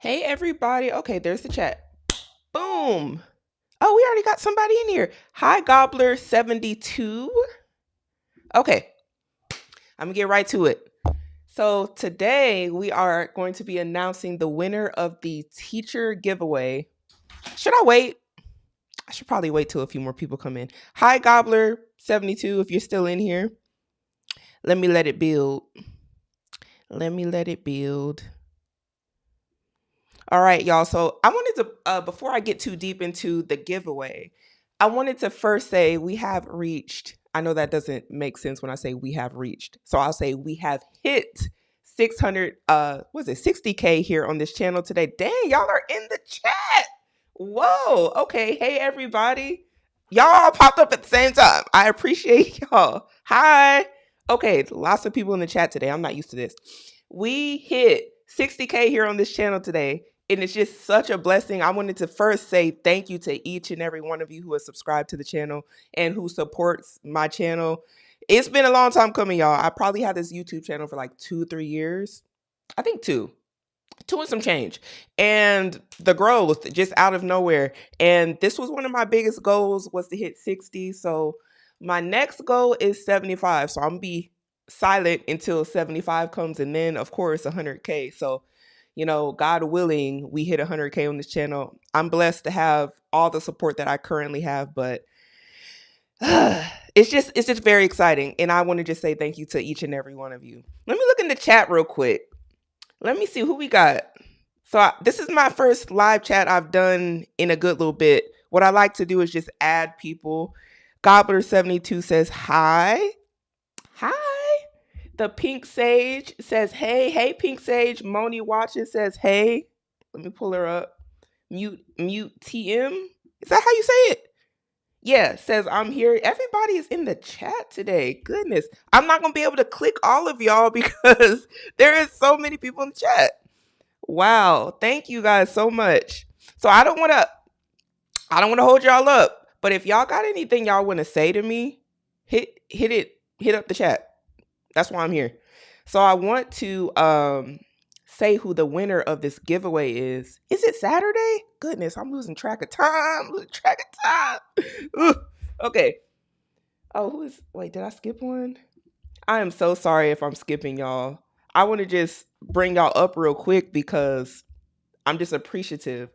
Hey, everybody. Okay, there's the chat. Boom. Oh, we already got somebody in here. Hi, Gobbler72. Okay, I'm going to get right to it. So, today we are going to be announcing the winner of the teacher giveaway. Should I wait? I should probably wait till a few more people come in. Hi, Gobbler72, if you're still in here. Let me let it build. Let me let it build. All right, y'all. So I wanted to, before I get too deep into the giveaway, I wanted to first say we have reached. I know that doesn't make sense when I say we have reached. So I'll say we have hit 600, was it 60K here on this channel today. Dang, y'all are in the chat. Whoa. Okay. Hey, everybody. Y'all all popped up at the same time. I appreciate y'all. Hi. Okay, lots of people in the chat today. I'm not used to this. We hit 60K here on this channel today. And it's just such a blessing. I wanted to first say thank you to each and every one of you who has subscribed to the channel and who supports my channel. It's been a long time coming, y'all. I probably had this YouTube channel for like 2-3 years. I think two and some change. And the growth just out of nowhere. And this was one of my biggest goals, was to hit 60. So my next goal is 75. So I'm gonna be silent until 75 comes, and then of course 100K. So God willing, we hit 100K on this channel. I'm blessed to have all the support that I currently have, but it's just very exciting. And I want to just say thank you to each and every one of you. Let me look in the chat real quick. Let me see who we got. So this is my first live chat I've done in a good little bit. What I like to do is just add people. Gobbler72 says hi. Hi. The Pink Sage says hey. Hey, Pink Sage. Moni Watches says hey. Let me pull her up. Mute TM. Is that how you say it? Yeah, says I'm here. Everybody is in the chat today. Goodness. I'm not going to be able to click all of y'all because there is so many people in the chat. Wow. Thank you guys so much. So I don't want to hold y'all up, but if y'all got anything y'all want to say to me, hit up the chat. That's why I'm here. So I want to say who the winner of this giveaway is. Is it Saturday? Goodness, I'm losing track of time. Okay. Oh, wait, did I skip one? I am so sorry if I'm skipping y'all. I want to just bring y'all up real quick because I'm just appreciative.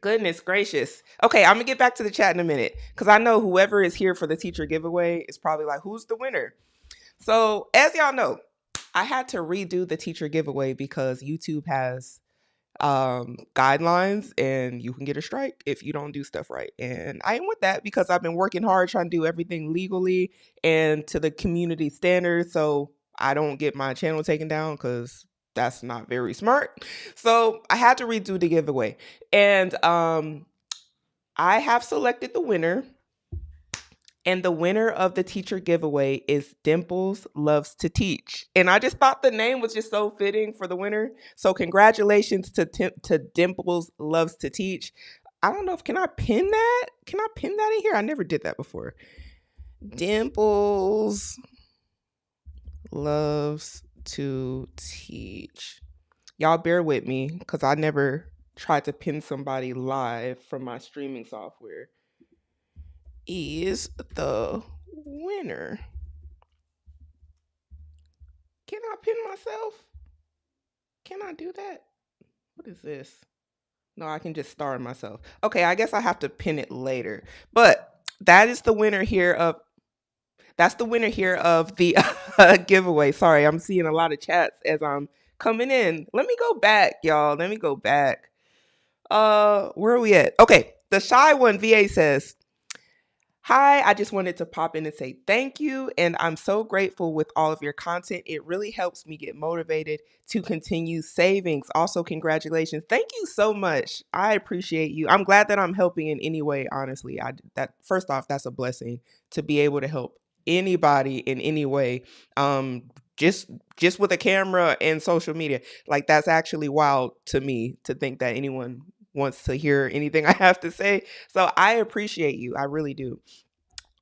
Goodness gracious. Okay, I'm going to get back to the chat in a minute because I know whoever is here for the teacher giveaway is probably like, who's the winner? So, as y'all know, I had to redo the teacher giveaway because YouTube has guidelines and you can get a strike if you don't do stuff right. And I ain't with that because I've been working hard trying to do everything legally and to the community standards. So I don't get my channel taken down because that's not very smart. So I had to redo the giveaway. And I have selected the winner. And the winner of the teacher giveaway is Dimples Loves to Teach. And I just thought the name was just so fitting for the winner. So congratulations to Dimples Loves to Teach. I don't know if can I pin that? Can I pin that in here? I never did that before. Dimples Loves to Teach. Y'all bear with me because I never tried to pin somebody live from my streaming software. Is the winner. Can I pin myself? Can I do that? What is this? No, I can just star myself. Okay, I guess I have to pin it later. But that is the winner here of the giveaway. Sorry, I'm seeing a lot of chats as I'm coming in. Let me go back, y'all. Let me go back. Where are we at? Okay, the shy one VA says, hi, I just wanted to pop in and say thank you. And I'm so grateful with all of your content. It really helps me get motivated to continue savings. Also, congratulations. Thank you so much. I appreciate you. I'm glad that I'm helping in any way, honestly. That first off, that's a blessing to be able to help anybody in any way. Just with a camera and social media. Like that's actually wild to me to think that anyone wants to hear anything I have to say. So I appreciate you. I really do.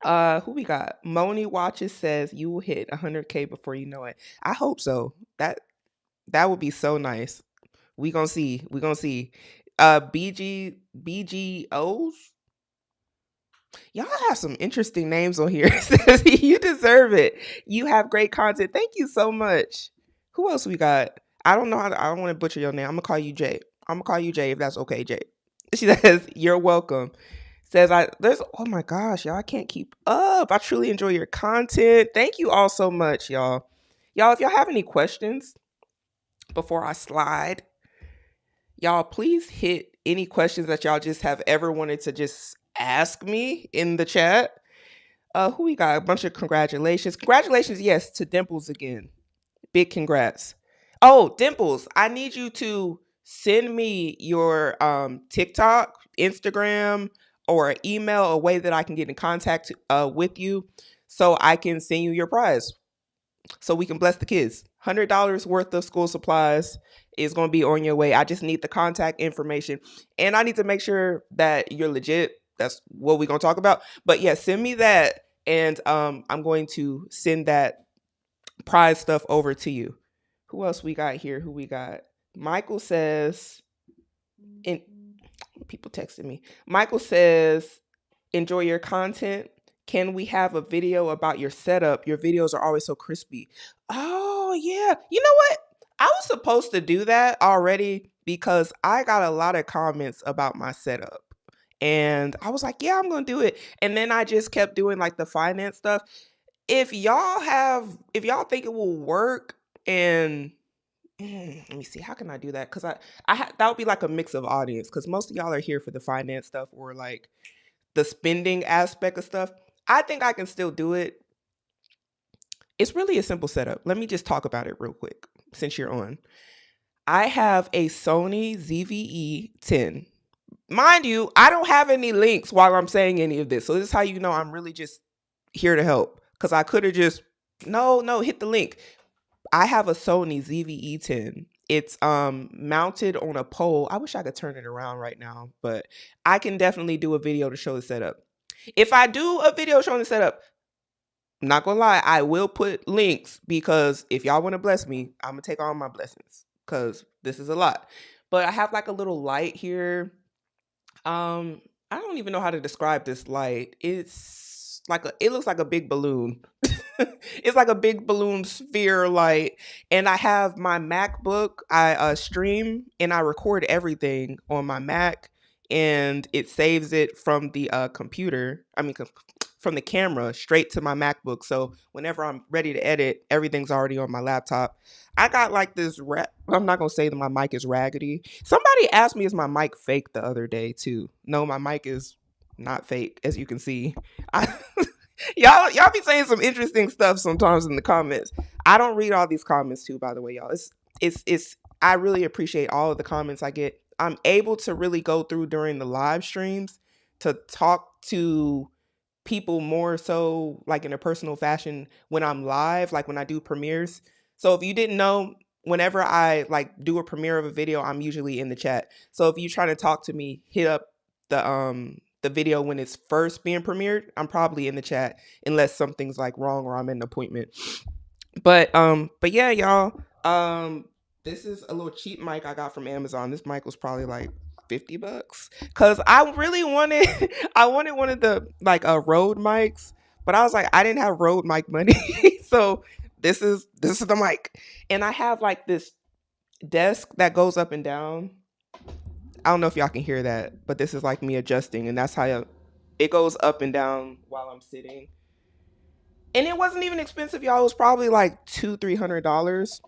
Who we got? Moni Watches says you will hit 100K before you know it. I hope so. That would be so nice. We gonna see. We gonna see. BGOs. Y'all have some interesting names on here. It says, you deserve it. You have great content. Thank you so much. Who else we got? I don't know how to, I don't want to butcher your name. I'm gonna call you Jay. I'm gonna call you Jay if that's okay, Jay. She says, you're welcome. Says there's oh my gosh, y'all, I can't keep up. I truly enjoy your content. Thank you all so much, y'all. Y'all, if y'all have any questions before I slide, y'all please hit any questions that y'all just have ever wanted to just ask me in the chat. Who we got? A bunch of congratulations. Congratulations, yes, to Dimples again. Big congrats. Oh, Dimples, I need you to send me your TikTok, Instagram, or email, a way that I can get in contact with you so I can send you your prize so we can bless the kids. $100 worth of school supplies is going to be on your way. I just need the contact information, and I need to make sure that you're legit. That's what we're going to talk about. But yeah, send me that, and I'm going to send that prize stuff over to you. Who else we got here? Who we got? Michael says, and people texting me. Michael says, enjoy your content. Can we have a video about your setup? Your videos are always so crispy. Oh, yeah. You know what? I was supposed to do that already because I got a lot of comments about my setup. And I was like, yeah, I'm going to do it. And then I just kept doing like the finance stuff. If y'all think it will work, and let me see, how can I do that? Because that would be like a mix of audience, because most of y'all are here for the finance stuff or like the spending aspect of stuff. I think I can still do it. It's really a simple setup. Let me just talk about it real quick since you're on. I have a Sony ZVE-10. Mind you, I don't have any links while I'm saying any of this. So this is how you know I'm really just here to help. Because I could have just, no, hit the link. I have a Sony ZVE-10. It's mounted on a pole. I wish I could turn it around right now, but I can definitely do a video to show the setup. If I do a video showing the setup, I'm not gonna lie, I will put links, because if y'all want to bless me, I'm gonna take all my blessings because this is a lot. But I have like a little light here. I don't even know how to describe this light. It looks like a big balloon. It's like a big balloon sphere light. And I have my MacBook. I stream and I record everything on my Mac, and it saves it from the computer. From the camera straight to my MacBook. So whenever I'm ready to edit, everything's already on my laptop. I got like this I'm not gonna say that my mic is raggedy. Somebody asked me, is my mic fake, the other day too. No, my mic is not fake, as you can see. I, y'all be saying some interesting stuff sometimes in the comments. I don't read all these comments too, by the way, y'all. It's I really appreciate all of the comments I get. I'm able to really go through during the live streams to talk to people more so like in a personal fashion when I'm live, like when I do premieres. So if you didn't know, whenever I like do a premiere of a video, I'm usually in the chat. So if you're trying to talk to me, hit up the video when it's first being premiered. I'm probably in the chat unless something's like wrong or I'm in an appointment. But yeah, y'all. This is a little cheap mic I got from Amazon. This mic was probably like $50 because I really wanted I wanted one of the like Rode mics, but I was like, I didn't have Rode mic money. So this is the mic. And I have like this desk that goes up and down. I don't know if y'all can hear that, but this is like me adjusting, and that's how it goes up and down while I'm sitting. And it wasn't even expensive, y'all. It was probably like $200-300.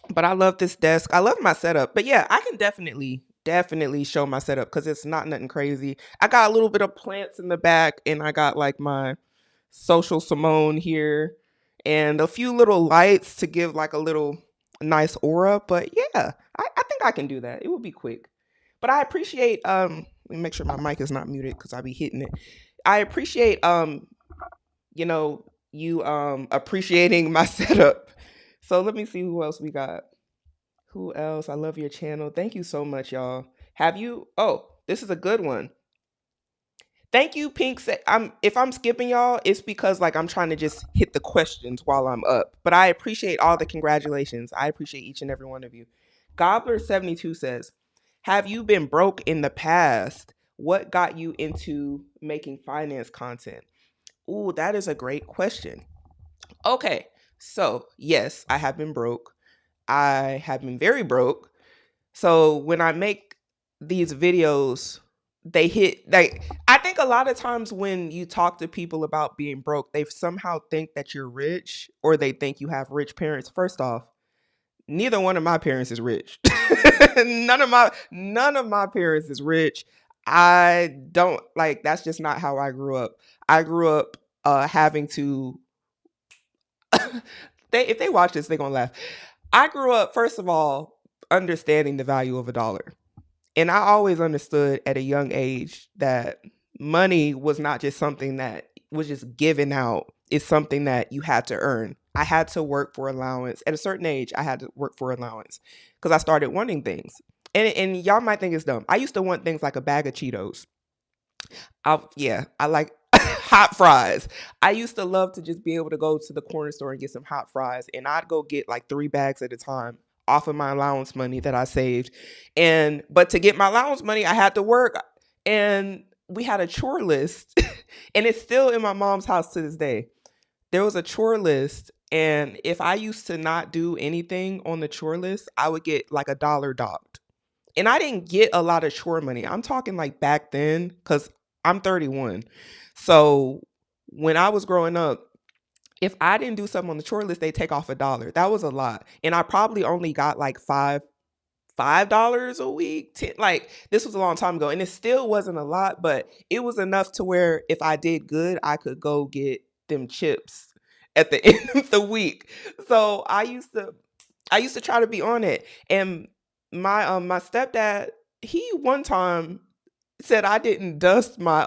But I love this desk. I love my setup. But yeah, I can definitely show my setup because it's not nothing crazy. I got a little bit of plants in the back, and I got like my social Simone here and a few little lights to give like a little nice aura. But yeah, I think I can do that. It will be quick. But I appreciate let me make sure my mic is not muted because I'll be hitting it. I appreciate you know, you appreciating my setup. So let me see who else we got. Who else? I love your channel. Thank you so much, y'all. Have you? Oh, this is a good one. Thank you, Pink. If I'm skipping y'all, it's because like I'm trying to just hit the questions while I'm up. But I appreciate all the congratulations. I appreciate each and every one of you. Gobbler72 says, have you been broke in the past? What got you into making finance content? Ooh, that is a great question. Okay, so yes, I have been broke. I have been very broke. So when I make these videos, they hit like I think a lot of times when you talk to people about being broke, they somehow think that you're rich or they think you have rich parents. First off, neither one of my parents is rich. None of my parents is rich. I don't like that's just not how I grew up. I grew up having to if they watch this, they're gonna laugh. I grew up, first of all, understanding the value of a dollar. And I always understood at a young age that money was not just something that was just given out. It's something that you had to earn. I had to work for allowance. At a certain age, I had to work for allowance because I started wanting things. And y'all might think it's dumb. I used to want things like a bag of Cheetos. I like hot fries. I used to love to just be able to go to the corner store and get some hot fries, and I'd go get like 3 bags at a time off of my allowance money that I saved. And but to get my allowance money, I had to work, and we had a chore list, and it's still in my mom's house to this day. There was a chore list, and if I used to not do anything on the chore list, I would get like $1 docked. And I didn't get a lot of chore money. I'm talking like back then, because I'm 31. So when I was growing up, if I didn't do something on the chore list, they take off $1. That was a lot. And I probably only got like $5 a week. Like this was a long time ago. And it still wasn't a lot, but it was enough to where if I did good, I could go get them chips at the end of the week. So I used to try to be on it. And my stepdad, he one time said I didn't dust my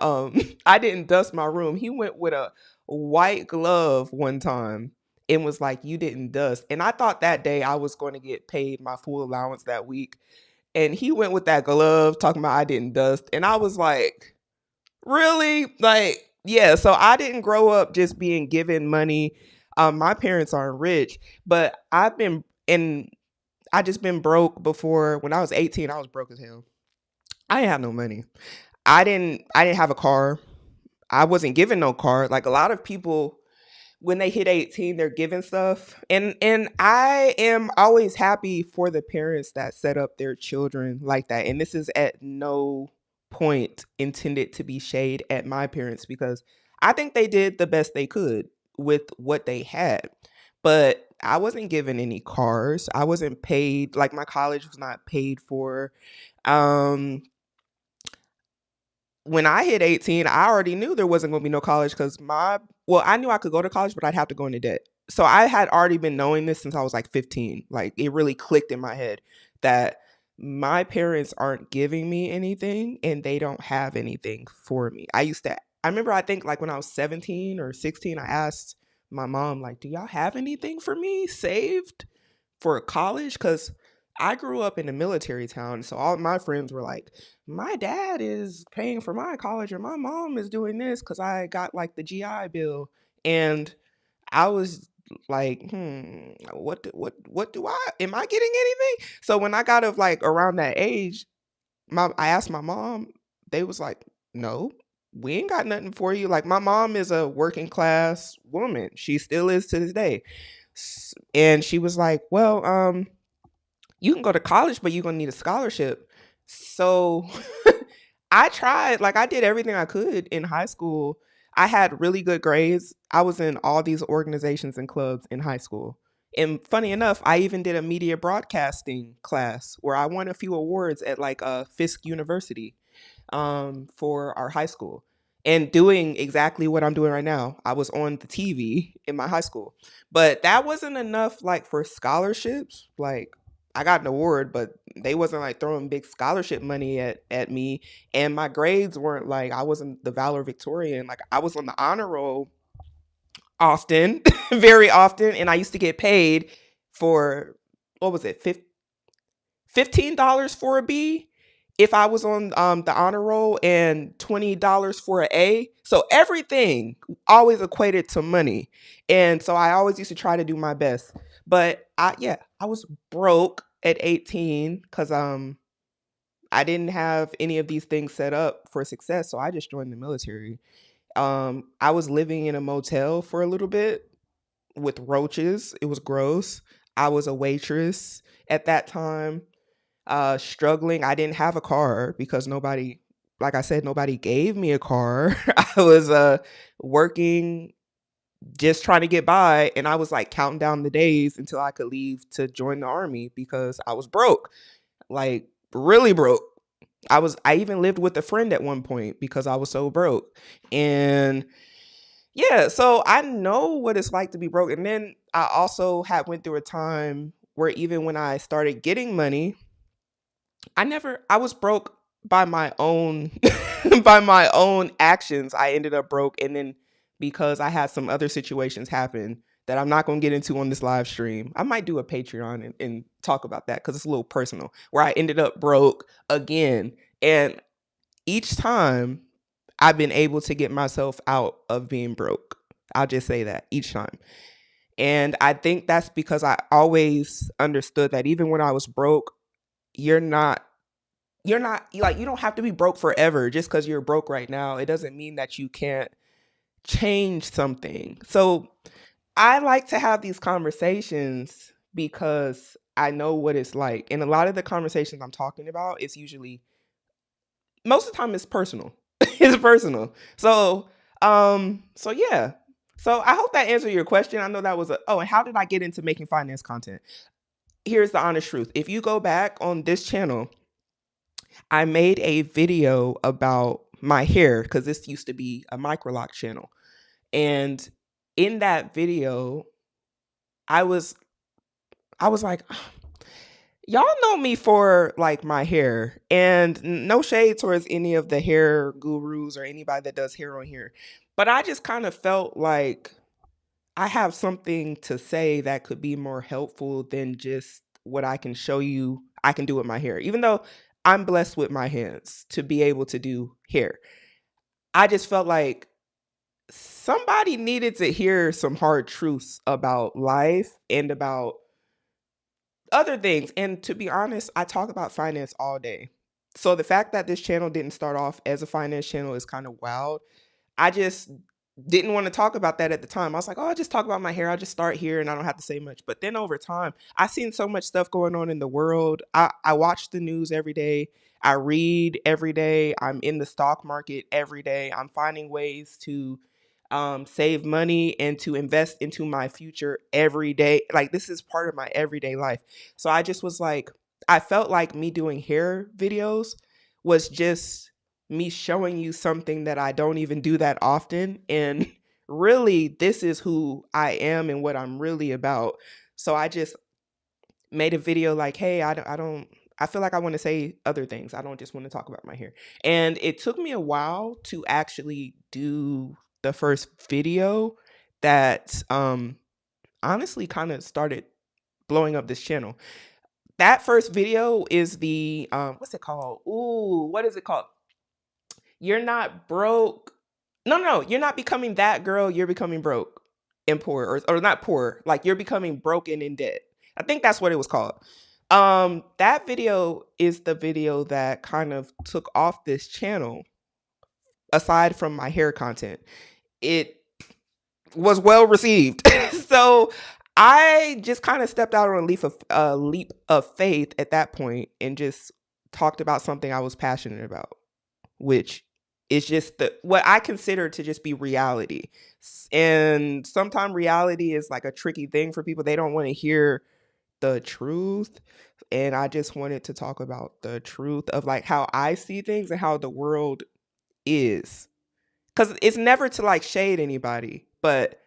I didn't dust my room. He went with a white glove one time and was like, "You didn't dust." And I thought that day I was going to get paid my full allowance that week. And he went with that glove talking about I didn't dust. And I was like, "Really?" Like, yeah, so I didn't grow up just being given money. My parents aren't rich, but I just been broke before. When I was 18, I was broke as hell. I didn't have no money. I didn't have a car. I wasn't given no car. Like a lot of people when they hit 18, they're given stuff. And I am always happy for the parents that set up their children like that. And this is at no point intended to be shade at my parents because I think they did the best they could with what they had. But I wasn't given any cars. I wasn't paid like my college was not paid for. Um when I hit 18, I already knew there wasn't going to be no college because I knew I could go to college, but I'd have to go into debt. So I had already been knowing this since I was like 15. Like it really clicked in my head that my parents aren't giving me anything and they don't have anything for me. I remember, I think like when I was 17 or 16, I asked my mom, like, do y'all have anything for me saved for college? Because I grew up in a military town. So all my friends were like, my dad is paying for my college or my mom is doing this because I got like the GI Bill. And I was like, what do am I getting anything? So when I got of like around that age, I asked my mom, they was like, no, we ain't got nothing for you. Like my mom is a working class woman. She still is to this day. And she was like, well, you can go to college, but you're gonna need a scholarship. So I tried, like I did everything I could in high school. I had really good grades. I was in all these organizations and clubs in high school. And funny enough, I even did a media broadcasting class where I won a few awards at like Fisk University for our high school and doing exactly what I'm doing right now. I was on the TV in my high school, but that wasn't enough like for scholarships. Like I got an award, but they wasn't like throwing big scholarship money at me. And my grades weren't like, I wasn't the valedictorian. Like I was on the honor roll often, very often. And I used to get paid for, what was it, $15 for a B if I was on the honor roll and $20 for an A. So everything always equated to money. And so I always used to try to do my best. But I was broke. at 18 because I didn't have any of these things set up for success, so I just joined the military. I was living in a motel for a little bit with roaches. It was gross. I was a waitress at that time, struggling. I didn't have a car because nobody, like I said, nobody gave me a car. I was working, just trying to get by, and I was like counting down the days until I could leave to join the army because I was broke, like really broke. I even lived with a friend at one point because I was so broke. And yeah, so I know what it's like to be broke. And then I also had went through a time where even when I started getting money, I was broke by my own by my own actions. I ended up broke, and then because I had some other situations happen that I'm not going to get into on this live stream. I might do a Patreon and talk about that cuz it's a little personal, where I ended up broke again. And each time I've been able to get myself out of being broke. I'll just say that each time. And I think that's because I always understood that even when I was broke, you're not you don't have to be broke forever just because you're broke right now. It doesn't mean that you can't change something. So I like to have these conversations because I know what it's like. And a lot of the conversations I'm talking about is usually, most of the time, it's personal. It's personal. So yeah. So I hope that answered your question. I know that was and how did I get into making finance content? Here's the honest truth. If you go back on this channel, I made a video about my hair because this used to be a microlock channel. And in that video, I was like, y'all know me for like my hair, and no shade towards any of the hair gurus or anybody that does hair on here. But I just kind of felt like I have something to say that could be more helpful than just what I can show you I can do with my hair. Even though I'm blessed with my hands to be able to do hair, I just felt like somebody needed to hear some hard truths about life and about other things. And to be honest, I talk about finance all day. So the fact that this channel didn't start off as a finance channel is kind of wild. I just didn't want to talk about that at the time. I was like, oh, I'll just talk about my hair. I'll just start here and I don't have to say much. But then over time, I seen so much stuff going on in the world. I watch the news every day. I read every day. I'm in the stock market every day. I'm finding ways to save money and to invest into my future every day. Like, this is part of my everyday life. So I just was like, I felt like me doing hair videos was just me showing you something that I don't even do that often. And really, this is who I am and what I'm really about. So I just made a video like, hey, I feel like I want to say other things. I don't just want to talk about my hair. And it took me a while to actually do the first video that honestly kind of started blowing up this channel. That first video is the what's it called? Ooh, what is it called? You're not broke. No, you're not becoming that girl. You're becoming broke and poor, or not poor. Like, you're becoming broken in debt. I think that's what it was called. That video is the video that kind of took off this channel. Aside from my hair content, it was well received. So I just kind of stepped out on a leap of faith at that point and just talked about something I was passionate about, which is just what I consider to just be reality. And sometimes reality is like a tricky thing for people. They don't want to hear the truth. And I just wanted to talk about the truth of like how I see things and how the world is. Because it's never to like shade anybody, but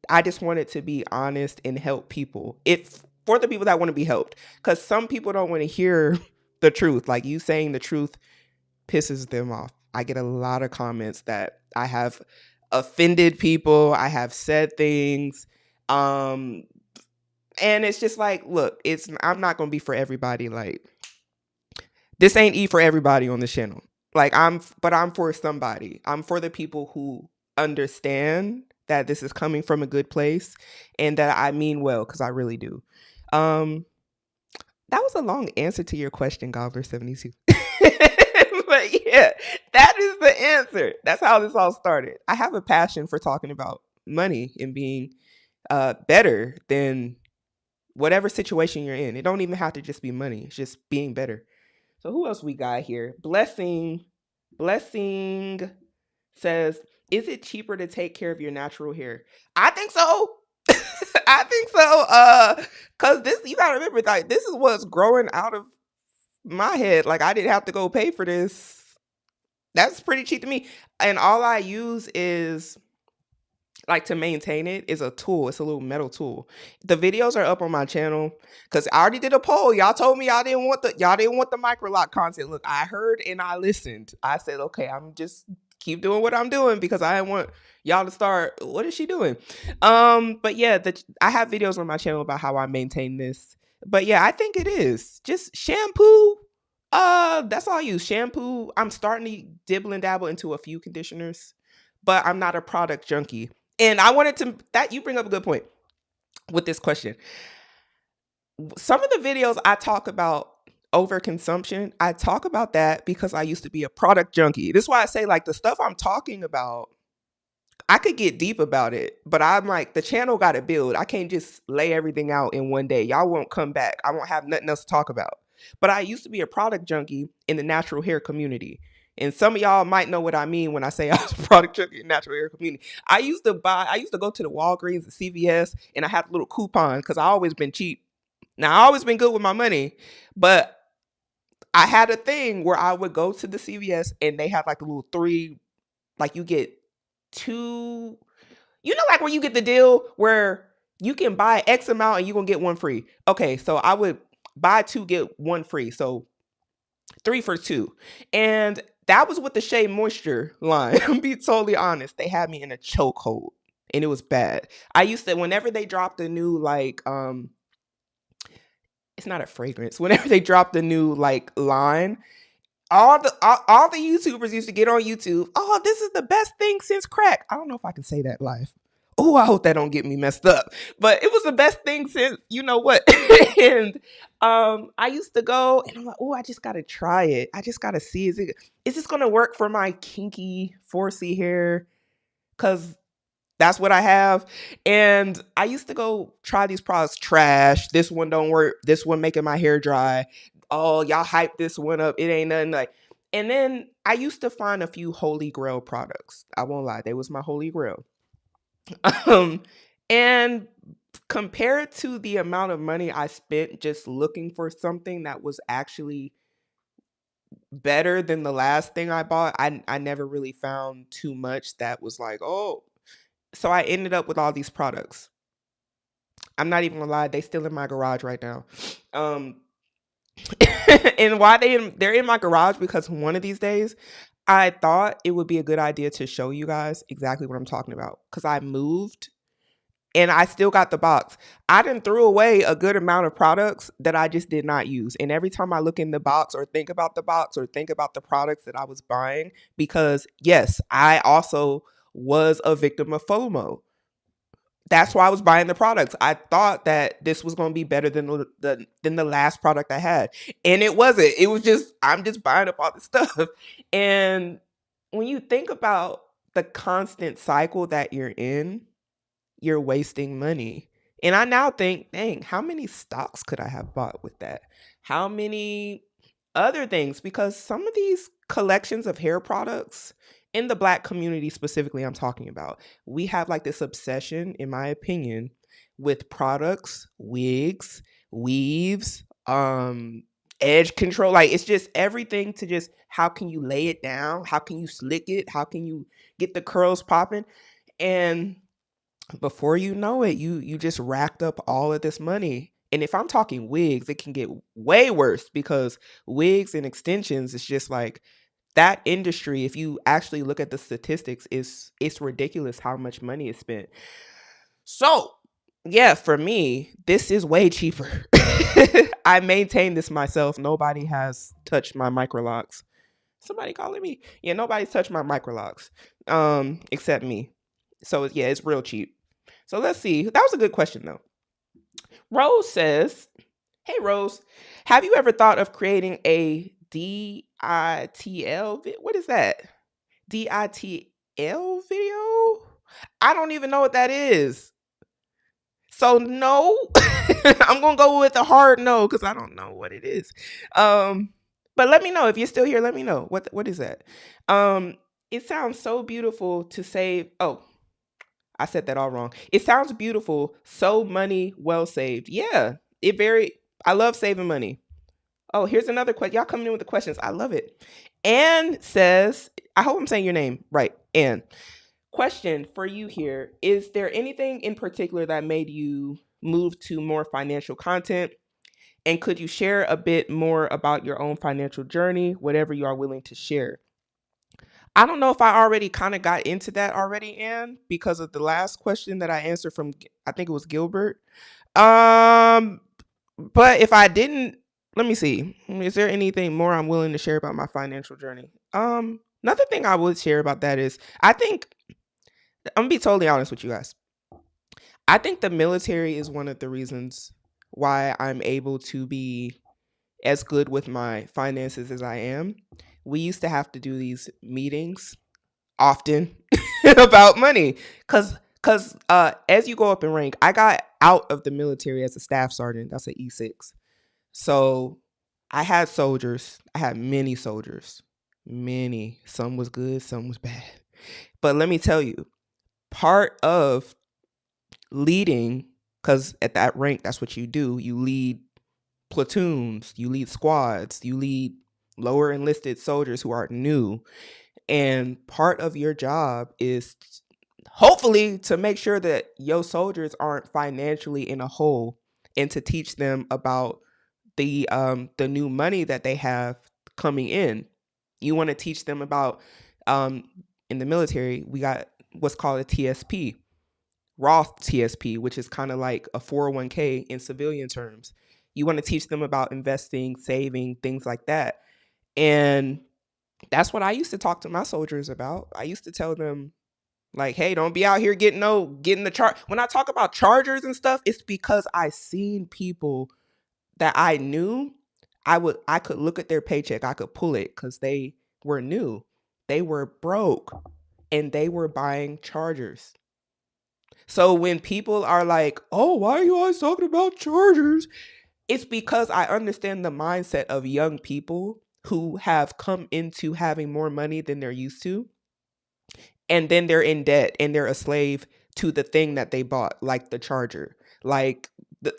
I just wanted to be honest and help people. It's for the people that want to be helped. Because some people don't want to hear the truth. Like, you saying the truth pisses them off. I get a lot of comments that I have offended people. I have said things. And it's just like, look, I'm not going to be for everybody. Like, this ain't E for everybody on this channel. Like, I'm for somebody. I'm for the people who understand that this is coming from a good place and that I mean well, because I really do. That was a long answer to your question, Gobbler 72. But yeah, that is the answer. That's how this all started. I have a passion for talking about money and being better than whatever situation you're in. It don't even have to just be money. It's just being better. So who else we got here? Blessing says, is it cheaper to take care of your natural hair? I think so. I think so. Cause this, you gotta remember, like, this is what's growing out of my head. Like, I didn't have to go pay for this. That's pretty cheap to me. And all I use is, like, to maintain it is a tool. It's a little metal tool. The videos are up on my channel because I already did a poll. Y'all told me y'all didn't want the micro lock content. Look, I heard and I listened. I said, okay, I'm just keep doing what I'm doing because I want y'all to start. What is she doing? But yeah, I have videos on my channel about how I maintain this. But yeah, I think it is just shampoo. That's all I use. Shampoo. I'm starting to dibble and dabble into a few conditioners, but I'm not a product junkie. And I wanted to, that you bring up a good point with this question. Some of the videos I talk about overconsumption, I talk about that because I used to be a product junkie. This is why I say, like, the stuff I'm talking about, I could get deep about it, but I'm like, the channel got to build. I can't just lay everything out in one day. Y'all won't come back. I won't have nothing else to talk about. But I used to be a product junkie in the natural hair community. And some of y'all might know what I mean when I say I was a product junkie in the natural hair community. I used to go to the Walgreens, the CVS, and I had a little coupon because I always been cheap. Now, I always been good with my money, but I had a thing where I would go to the CVS and they have like a little 3, like you get 2, like where you get the deal where you can buy X amount and you're going to get 1 free. Okay, so I would buy 2, get 1 free. So 3 for 2. And that was with the Shea Moisture line. I'm being totally honest. They had me in a chokehold and it was bad. I used to, whenever they dropped a new, like, it's not a fragrance. Whenever they dropped a new, like, line, all the YouTubers used to get on YouTube. Oh, this is the best thing since crack. I don't know if I can say that live. Oh, I hope that don't get me messed up. But it was the best thing since you know what. And I used to go and I'm like, oh, I just gotta try it. I just gotta see, is this gonna work for my kinky 4C hair? Because that's what I have. And I used to go try these products. Trash. This one don't work. This one making my hair dry. Oh, y'all hype this one up. It ain't nothing like. And then I used to find a few holy grail products. I won't lie. They was my holy grail. And compared to the amount of money I spent just looking for something that was actually better than the last thing I bought, I never really found too much that was like, oh. So I ended up with all these products. I'm not even gonna lie, they still in my garage right now. And why they're in my garage, because one of these days I thought it would be a good idea to show you guys exactly what I'm talking about, because I moved and I still got the box. I done threw away a good amount of products that I just did not use. And every time I look in the box or think about the box or think about the products that I was buying, because yes, I also was a victim of FOMO. That's why I was buying the products. I thought that this was going to be better than the last product I had. And it wasn't. It was just, I'm just buying up all the stuff. And when you think about the constant cycle that you're in, you're wasting money. And I now think, dang, how many stocks could I have bought with that? How many other things? Because some of these collections of hair products, in the Black community specifically, I'm talking about, we have like this obsession, in my opinion, with products, wigs, weaves, edge control. Like, it's just everything to just, how can you lay it down? How can you slick it? How can you get the curls popping? And before you know it, you just racked up all of this money. And if I'm talking wigs, it can get way worse, because wigs and extensions is just like, that industry, if you actually look at the statistics, it's ridiculous how much money is spent. So yeah, for me, this is way cheaper. I maintain this myself. Nobody has touched my micro locks. Somebody calling me? Yeah, nobody's touched my micro locks, except me. So yeah, it's real cheap. So let's see. That was a good question though. Rose says, Hey Rose, have you ever thought of creating a DITL? What is that? DITL video? I don't even know what that is. So no, I'm gonna go with a hard no because I don't know what it is. Um, but let me know if you're still here. Let me know what is that. Um, it sounds so beautiful to save. Oh, I said that all wrong. It sounds beautiful. So money well saved. Yeah, it very. I love saving money. Oh, here's another question. Y'all coming in with the questions. I love it. Anne says, I hope I'm saying your name right. Anne. Question for you here. Is there anything in particular that made you move to more financial content? And could you share a bit more about your own financial journey, whatever you are willing to share? I don't know if I already kind of got into that already, Anne, because of the last question that I answered from, I think it was Gilbert. Um, but if I didn't, let me see. Is there anything more I'm willing to share about my financial journey? Another thing I would share about that is I think I'm gonna be totally honest with you guys. I think the military is one of the reasons why I'm able to be as good with my finances as I am. We used to have to do these meetings often about money because as you go up in rank, I got out of the military as a staff sergeant. That's an E6. So I had soldiers. I had many soldiers. Many. Some was good, some was bad. But let me tell you, part of leading, because at that rank, that's what you do. You lead platoons, you lead squads, you lead lower enlisted soldiers who are new. And part of your job is hopefully to make sure that your soldiers aren't financially in a hole and to teach them about the new money that they have coming in. You want to teach them about um in the military, we got what's called a TSP, Roth TSP, which is kind of like a 401k in civilian terms. You want to teach them about investing, saving, things like that. And that's what I used to talk to my soldiers about. I used to tell them like, hey, don't be out here getting the chart. When I talk about chargers and stuff, it's because I seen people that I knew. I could look at their paycheck, I could pull it because they were new. They were broke and they were buying chargers. So when people are like, "Oh, why are you always talking about chargers?" It's because I understand the mindset of young people who have come into having more money than they're used to, and then they're in debt and they're a slave to the thing that they bought, like the charger, like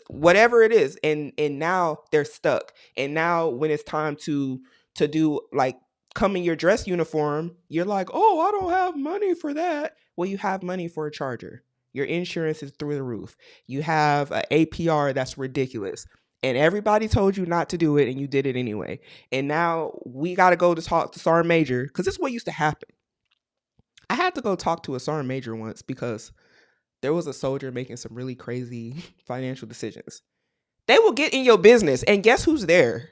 whatever it is, and now they're stuck. And now when it's time to do like come in your dress uniform, you're like, oh, I don't have money for that. Well, you have money for a charger. Your insurance is through the roof. You have an APR that's ridiculous. And everybody told you not to do it, and you did it anyway. And now we got to go to talk to Sergeant Major because this is what used to happen. I had to go talk to a sergeant major once because there was a soldier making some really crazy financial decisions. They will get in your business, and guess who's there?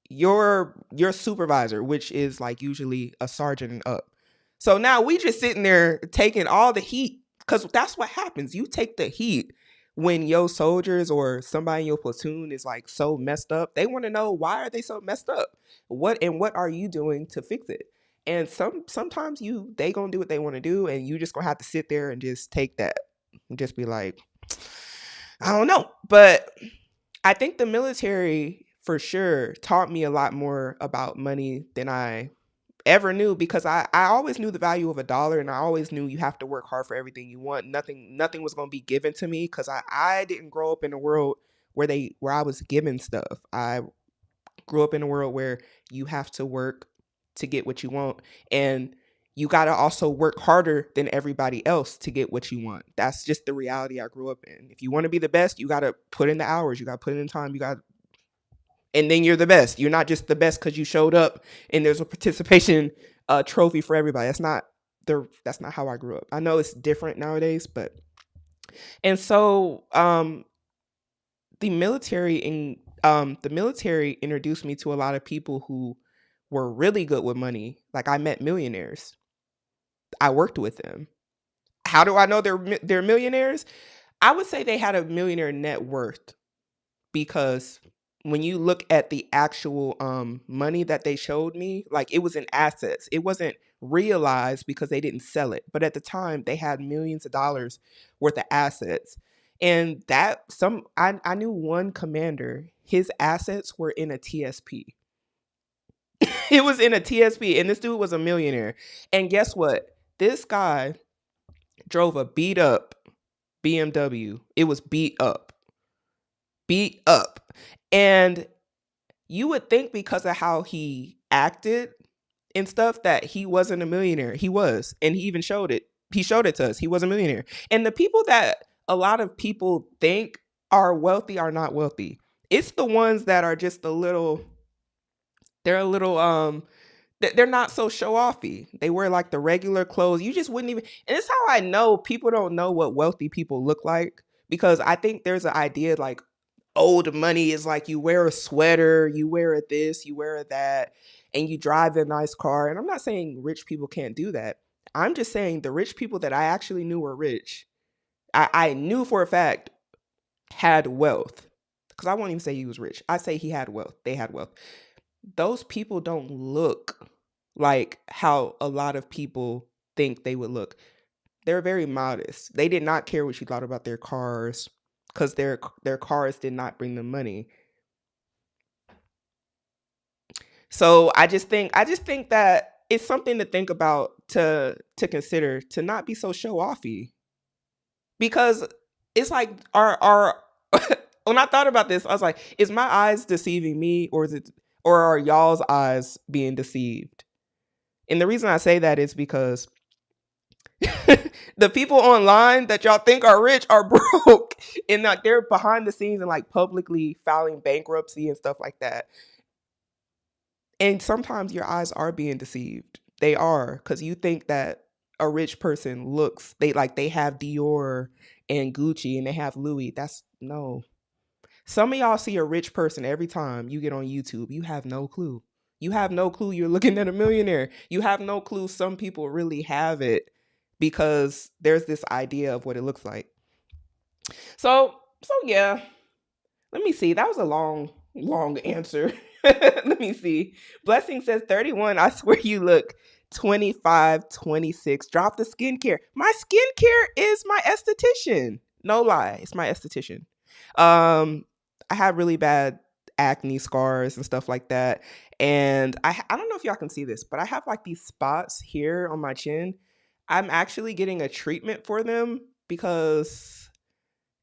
Your supervisor, which is like usually a sergeant and up. So now we just sitting there taking all the heat because that's what happens. You take the heat when your soldiers or somebody in your platoon is like so messed up. They want to know, why are they so messed up? What are you doing to fix it? And sometimes they gonna do what they want to do, and you just gonna have to sit there and just take that and just be like, I don't know. But I think the military for sure taught me a lot more about money than I ever knew, because I always knew the value of a dollar, and I always knew you have to work hard for everything you want. Nothing was going to be given to me because I didn't grow up in a world where I was given stuff. I grew up in a world where you have to work to get what you want, and you got to also work harder than everybody else to get what you want. That's just the reality I grew up in. If you want to be the best, you got to put in the hours, you got to put in the time, you got, and then you're the best. You're not just the best because you showed up and there's a participation trophy for everybody. That's not how I grew up. I know it's different nowadays, but and so the military introduced me to a lot of people who were really good with money. Like I met millionaires. I worked with them. How do I know they're millionaires? I would say they had a millionaire net worth because when you look at the actual money that they showed me, like it was in assets. It wasn't realized because they didn't sell it. But at the time, they had millions of dollars worth of assets. And I knew one commander, his assets were in a TSP. It was in a TSP, and this dude was a millionaire. And guess what? This guy drove a beat up BMW. It was beat up. And you would think because of how he acted and stuff that he wasn't a millionaire. He was, and he even showed it. He showed it to us. He was a millionaire. And the people that a lot of people think are wealthy are not wealthy. It's the ones that are just a little, they're a little they're not so show offy. They wear like the regular clothes. You just wouldn't even, and it's how I know people don't know what wealthy people look like, because I think there's an idea like old money is like you wear a sweater, you wear a this, you wear a that, and you drive a nice car. And I'm not saying rich people can't do that. I'm just saying the rich people that I actually knew were rich, I knew for a fact had wealth. Because I won't even say he was rich. I say he had wealth. They had wealth. Those people don't look like how a lot of people think they would look. They're very modest. They did not care what you thought about their cars because their cars did not bring them money. So I just think that it's something to think about, to consider, to not be so show offy. Because it's like our when I thought about this, I was like, is my eyes deceiving me, or are y'all's eyes being deceived? And the reason I say that is because the people online that y'all think are rich are broke, and like they're behind the scenes and like publicly filing bankruptcy and stuff like that. And sometimes your eyes are being deceived. They are, because you think that a rich person looks, they have Dior and Gucci and they have Louis. That's no. Some of y'all see a rich person every time you get on YouTube. You have no clue. You have no clue you're looking at a millionaire. You have no clue some people really have it, because there's this idea of what it looks like. So yeah. Let me see. That was a long answer. Let me see. Blessing says 31. I swear you look 25, 26. Drop the skincare. My skincare is my esthetician. No lie. It's my esthetician. Um, I have really bad acne scars and stuff like that. And I don't know if y'all can see this, but I have like these spots here on my chin. I'm actually getting a treatment for them because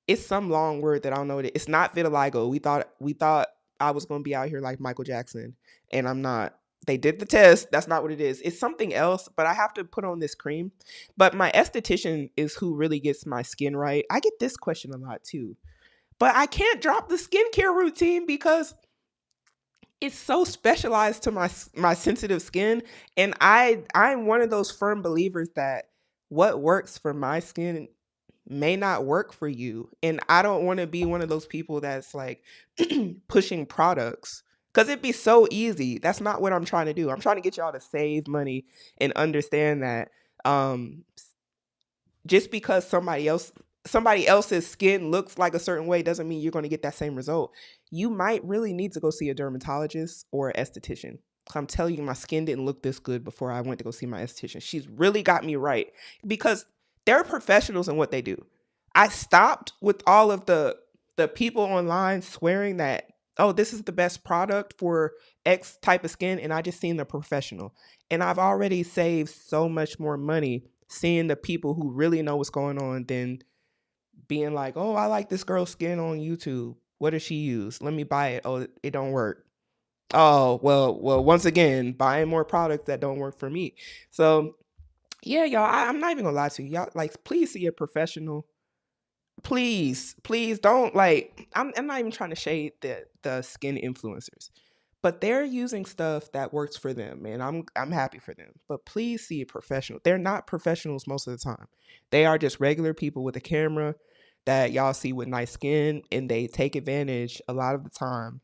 it's some long word that I don't know what it is. It's not vitiligo. We thought I was gonna be out here like Michael Jackson, and I'm not. They did the test. That's not what it is. It's something else, but I have to put on this cream. But my esthetician is who really gets my skin right. I get this question a lot too. But I can't drop the skincare routine because it's so specialized to my sensitive skin, and I'm one of those firm believers that what works for my skin may not work for you. And I don't want to be one of those people that's like pushing products, because it'd be so easy. That's not what I'm trying to do. I'm trying to get y'all to save money and understand that just because somebody else's skin looks like a certain way doesn't mean you're going to get that same result. You might really need to go see a dermatologist or an esthetician. I'm telling you, my skin didn't look this good before I went to go see my esthetician. She's really got me right, because they're professionals in what they do. I stopped with all of the people online swearing that, oh, this is the best product for X type of skin, and I just seen the professional. And I've already saved so much more money seeing the people who really know what's going on than being like, oh, I like this girl's skin on YouTube. What does she use? Let me buy it. Oh, it don't work. Oh, well, once again, buying more products that don't work for me. So yeah, y'all, I'm not even gonna lie to you. Y'all, like, please see a professional. Please don't, like, I'm not even trying to shade the skin influencers, but they're using stuff that works for them, and I'm happy for them. But please see a professional. They're not professionals most of the time. They are just regular people with a camera that y'all see with nice skin, and they take advantage a lot of the time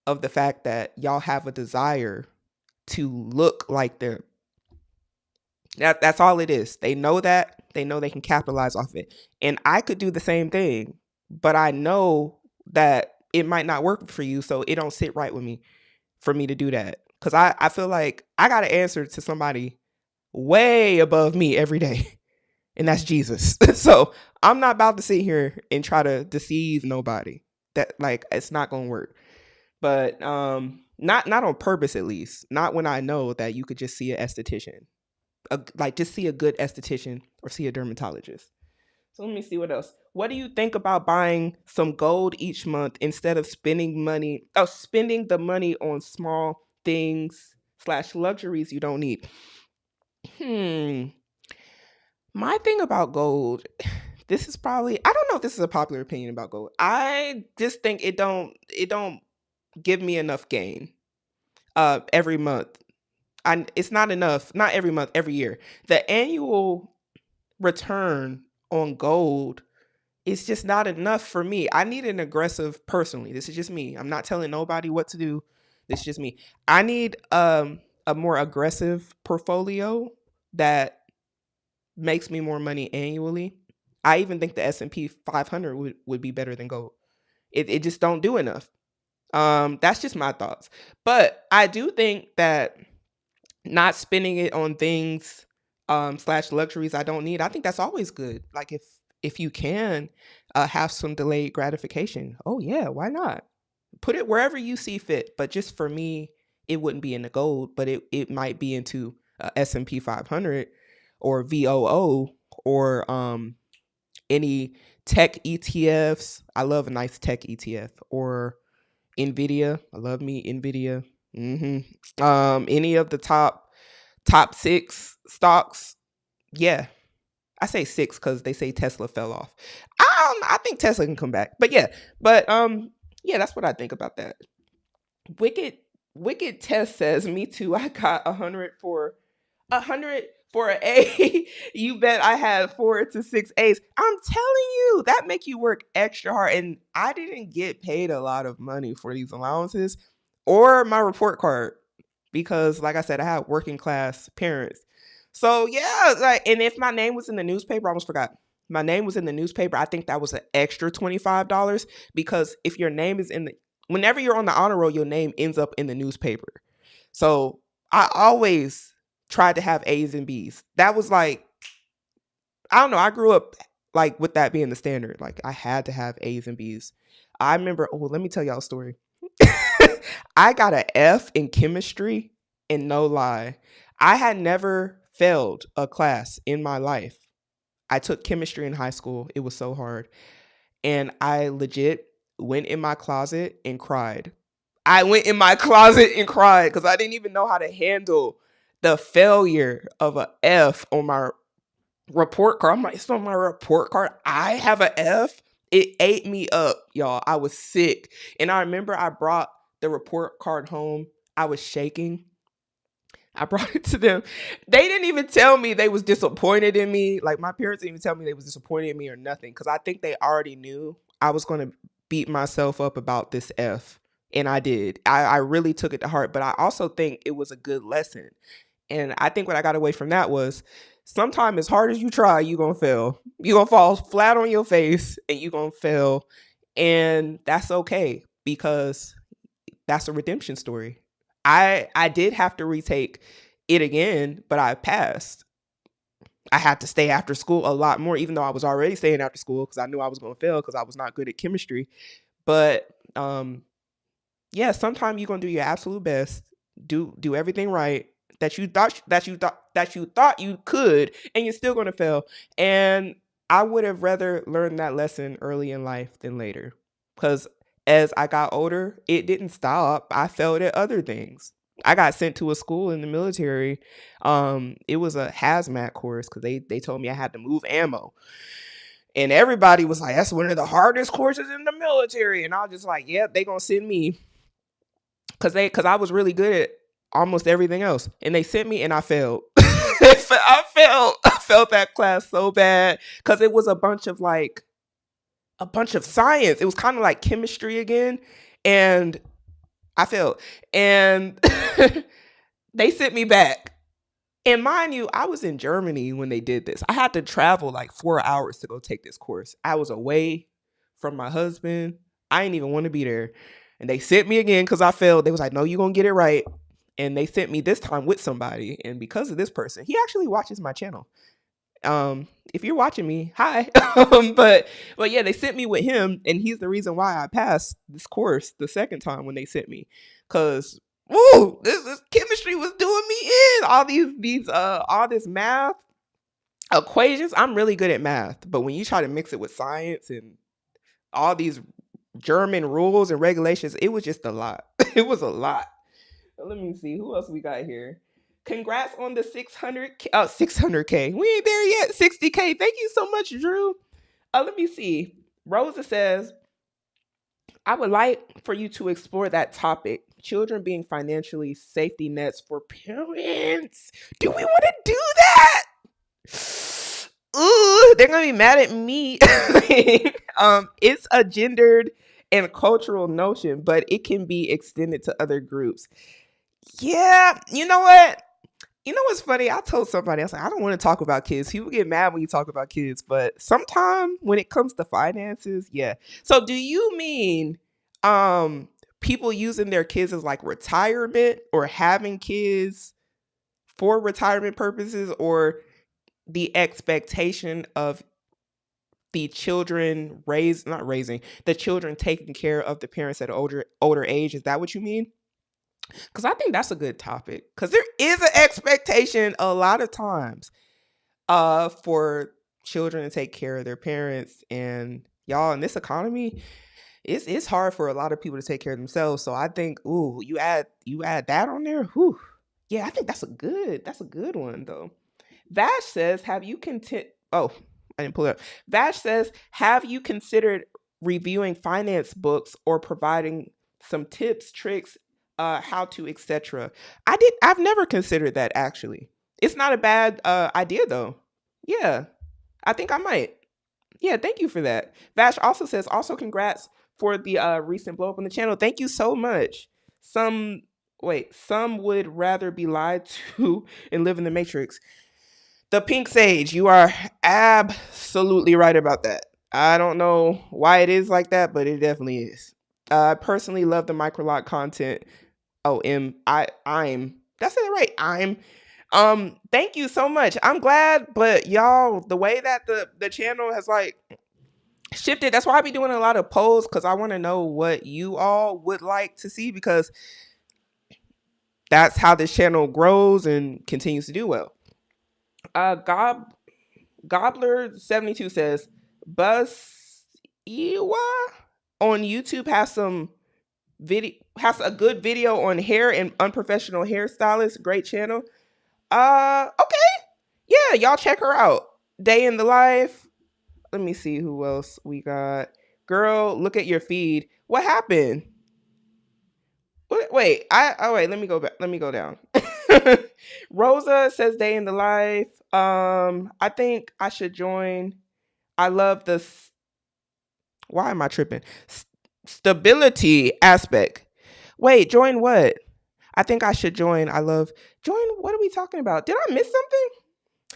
of the fact that y'all have a desire to look like them. That's all it is. They know that. They know they can capitalize off it. And I could do the same thing, but I know that it might not work for you. So it don't sit right with me for me to do that. Cause I feel like I got to answer to somebody way above me every day. And that's Jesus. So I'm not about to sit here and try to deceive nobody. That like it's not gonna work. But not on purpose at least. Not when I know that you could just see an esthetician. Like just see a good esthetician or see a dermatologist. So let me see what else. What do you think about buying some gold each month instead of spending the money on small things / luxuries you don't need? Hmm. My thing about gold, this is probably I don't know if this is a popular opinion about gold. I just think it don't give me enough gain every month. It's not enough, not every month, every year. The annual return on gold is just not enough for me. I need an aggressive personally. This is just me. I'm not telling nobody what to do. This is just me. I need a more aggressive portfolio that makes me more money annually. I even think the S&P 500 would be better than gold. It just don't do enough. That's just my thoughts. But I do think that not spending it on things / luxuries I don't need, I think that's always good. Like if you can have some delayed gratification, oh yeah, why not? Put it wherever you see fit. But just for me, it wouldn't be in the gold, but it might be into S&P 500 or VOO or any tech ETFs. I love a nice tech ETF or Nvidia. I love me Nvidia. Any of the top 6 stocks. Yeah, I say 6 because they say Tesla fell off. I think Tesla can come back, but yeah, that's what I think about that. Wicked Wicked Test says, "Me too. I got 100 for an A. You bet I had 4 to 6 A's. I'm telling you, that make you work extra hard. And I didn't get paid a lot of money for these allowances or my report card because, like I said, I had working class parents. So yeah, like, and if my name was in the newspaper, I almost forgot. My name was in the newspaper. I think that was an extra $25 because if your name is in the whenever you're on the honor roll, your name ends up in the newspaper. So I always tried to have A's and B's. That was like, I don't know. I grew up like with that being the standard. Like I had to have A's and B's. I remember, oh, let me tell y'all a story. I got an F in chemistry, and no lie, I had never failed a class in my life. I took chemistry in high school. It was so hard. And I legit went in my closet and cried. I went in my closet and cried because I didn't even know how to handle the failure of a F on my report card. I'm like, it's on my report card. I have an F. It ate me up, y'all. I was sick. And I remember I brought the report card home. I was shaking. I brought it to them. They didn't even tell me they was disappointed in me. Like my parents didn't even tell me they was disappointed in me or nothing. Cause I think they already knew I was going to beat myself up about this F. And I did. I really took it to heart. But I also think it was a good lesson. And I think what I got away from that was sometimes as hard as you try, you're going to fail. You're going to fall flat on your face and you're going to fail. And that's okay because that's a redemption story. I did have to retake it again, but I passed. I had to stay after school a lot more, even though I was already staying after school because I knew I was going to fail because I was not good at chemistry. But yeah, sometimes you're going to do your absolute best, do everything right that you thought you could, and you're still going to fail. And I would have rather learned that lesson early in life than later because as I got older, it didn't stop. I failed at other things. I got sent to a school in the military. It was a hazmat course because they told me I had to move ammo. And everybody was like, that's one of the hardest courses in the military. And I was just like, yep, they gonna send me. Cause I was really good at almost everything else. And they sent me and I failed. I felt that class so bad. Cause it was a bunch of science. It was kind of like chemistry again. And I failed. And they sent me back. And mind you, I was in Germany when they did this. I had to travel like 4 hours to go take this course. I was away from my husband. I didn't even want to be there. And they sent me again because I failed. They was like, no, you're going to get it right. And they sent me this time with somebody. And because of this person, he actually watches my channel. If you're watching me, hi. But yeah, they sent me with him, and he's the reason why I passed this course the second time when they sent me. Cause woo, this chemistry was doing me in. All this math equations. I'm really good at math, but when you try to mix it with science and all these German rules and regulations, it was just a lot. It was a lot. Let me see who else we got here. Congrats on the 600K. We ain't there yet. 60K. Thank you so much, Drew. Let me see. Rosa says, I would like for you to explore that topic. Children being financially safety nets for parents. Do we want to do that? Ooh, they're gonna be mad at me. It's a gendered and cultural notion, but it can be extended to other groups. Yeah, you know what? You know what's funny? I told somebody, I was like, I don't want to talk about kids. People get mad when you talk about kids, but sometimes when it comes to finances, yeah. So do you mean people using their kids as like retirement or having kids for retirement purposes, or the expectation of the children the children taking care of the parents at an older age? Is that what you mean? Because I think that's a good topic. Because there is an expectation a lot of times for children to take care of their parents. And y'all, in this economy, it's hard for a lot of people to take care of themselves. So I think, ooh, you add that on there. Whew. Yeah, I think that's a good one though. Vash says, oh, I didn't pull it up. Vash says, have you considered reviewing finance books or providing some tips, tricks, how to, etc.? I've never considered that actually. It's not a bad idea though. Yeah, I think I might. Yeah, thank you for that. Vash also says, also congrats for the recent blow up on the channel. Thank you so much. Some would rather be lied to and live in the matrix. The pink sage, you are absolutely right about that. I don't know why it is like that, but it definitely is. I personally love the microlot content. Oh, I'm that's it right. Thank you so much. I'm glad, but y'all, the way that the channel has like shifted, that's why I be doing a lot of polls, because I want to know what you all would like to see, because that's how this channel grows and continues to do well. Gobbler72 says, Buzz Ewa on YouTube has a good video on hair and unprofessional hairstylists. Great channel. Okay. Yeah, y'all check her out. Day in the life. Let me see who else we got. Girl, look at your feed. What happened? Wait, let me go back. Let me go down. Rosa says day in the life. I think I should join. I love this. Why am I tripping? Stability aspect. Wait, join what? I think I should join. Join. What are we talking about? Did I miss something?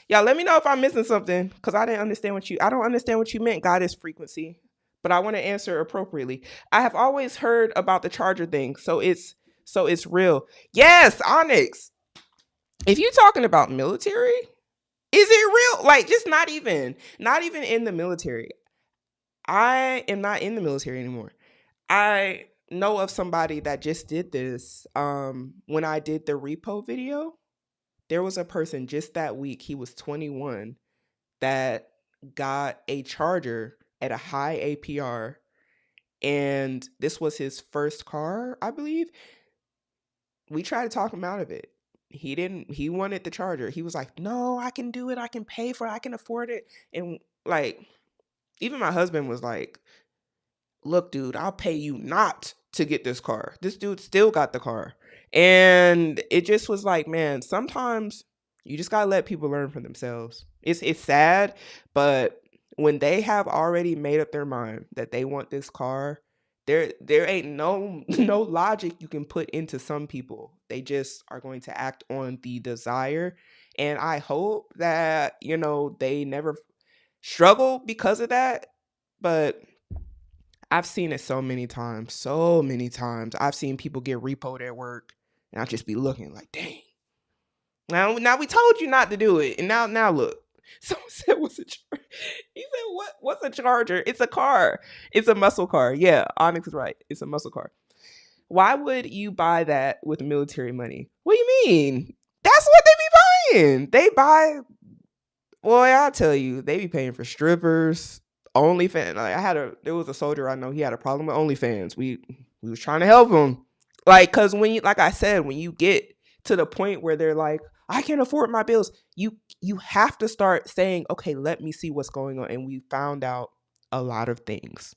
Y'all, let me know if I'm missing something, because I don't understand what you meant. God is frequency, but I want to answer appropriately. I have always heard about the charger thing, so it's real. Yes, Onyx. If you're talking about military, is it real? Like, just not even in the military. I am not in the military anymore. I know of somebody that just did this. When I did the Repo video, there was a person just that week, he was 21, that got a charger at a high APR. And this was his first car, I believe. We tried to talk him out of it. He wanted the charger. He was like, no, I can do it. I can pay for it. I can afford it. And like, even my husband was like, look, dude, I'll pay you not to get this car. This dude still got the car. And it just was like, man, sometimes you just gotta let people learn for themselves. It's sad, but when they have already made up their mind that they want this car, there ain't no logic you can put into some people. They just are going to act on the desire. And I hope that, they never struggle because of that. But I've seen it so many times. So many times. I've seen people get repoed at work, and I'll just be looking like, dang. Now we told you not to do it, and now look. Someone said, "What's a charger?" He said, "What? What's a charger? It's a car. It's a muscle car." Yeah, Onyx is right. It's a muscle car. Why would you buy that with military money? What do you mean? That's what they be buying. They buy. Boy, I'll tell you, they be paying for strippers, OnlyFans. Like there was a soldier I know. He had a problem with OnlyFans. We was trying to help him, like, cause when you, like I said, when you get to the point where they're like, I can't afford my bills, you have to start saying, okay, let me see what's going on. And we found out a lot of things.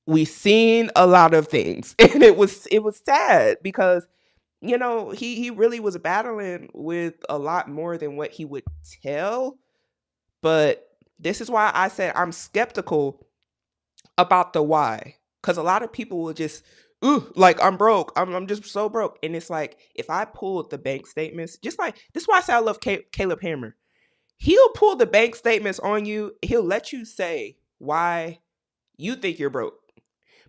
We seen a lot of things, and it was sad because he really was battling with a lot more than what he would tell. But this is why I said I'm skeptical about the why. Because a lot of people will just, ooh, like, I'm broke. I'm just so broke. And it's like, if I pulled the bank statements, just like, this is why I say I love Caleb Hammer. He'll pull the bank statements on you. He'll let you say why you think you're broke.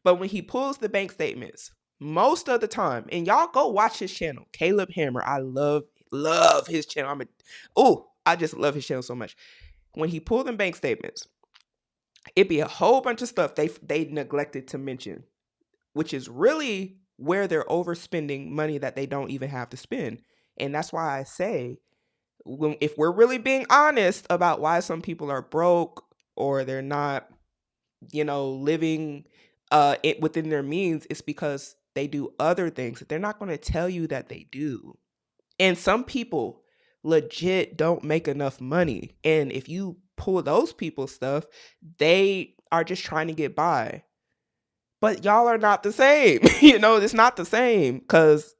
But when he pulls the bank statements, most of the time, and y'all go watch his channel, Caleb Hammer. I love his channel. I just love his channel so much. When he pulled them bank statements, it'd be a whole bunch of stuff they neglected to mention, which is really where they're overspending money that they don't even have to spend. And that's why I say, if we're really being honest about why some people are broke or they're not, living within their means, it's because they do other things that they're not going to tell you that they do. And some people legit don't make enough money. And if you pull those people's stuff, they are just trying to get by. But y'all are not the same. It's not the same, because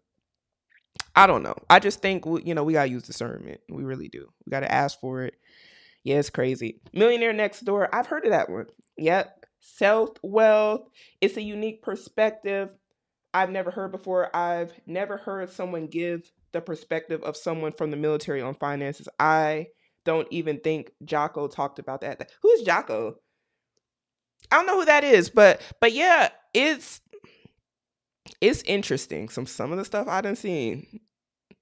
I don't know. I just think, we got to use discernment. We really do. We got to ask for it. Yeah, it's crazy. Millionaire Next Door. I've heard of that one. Yep. Self wealth. It's a unique perspective I've never heard before. I've never heard someone give the perspective of someone from the military on finances. I don't even think Jocko talked about that. Who's Jocko? I don't know who that is, but yeah, it's interesting. Some of the stuff I done seen.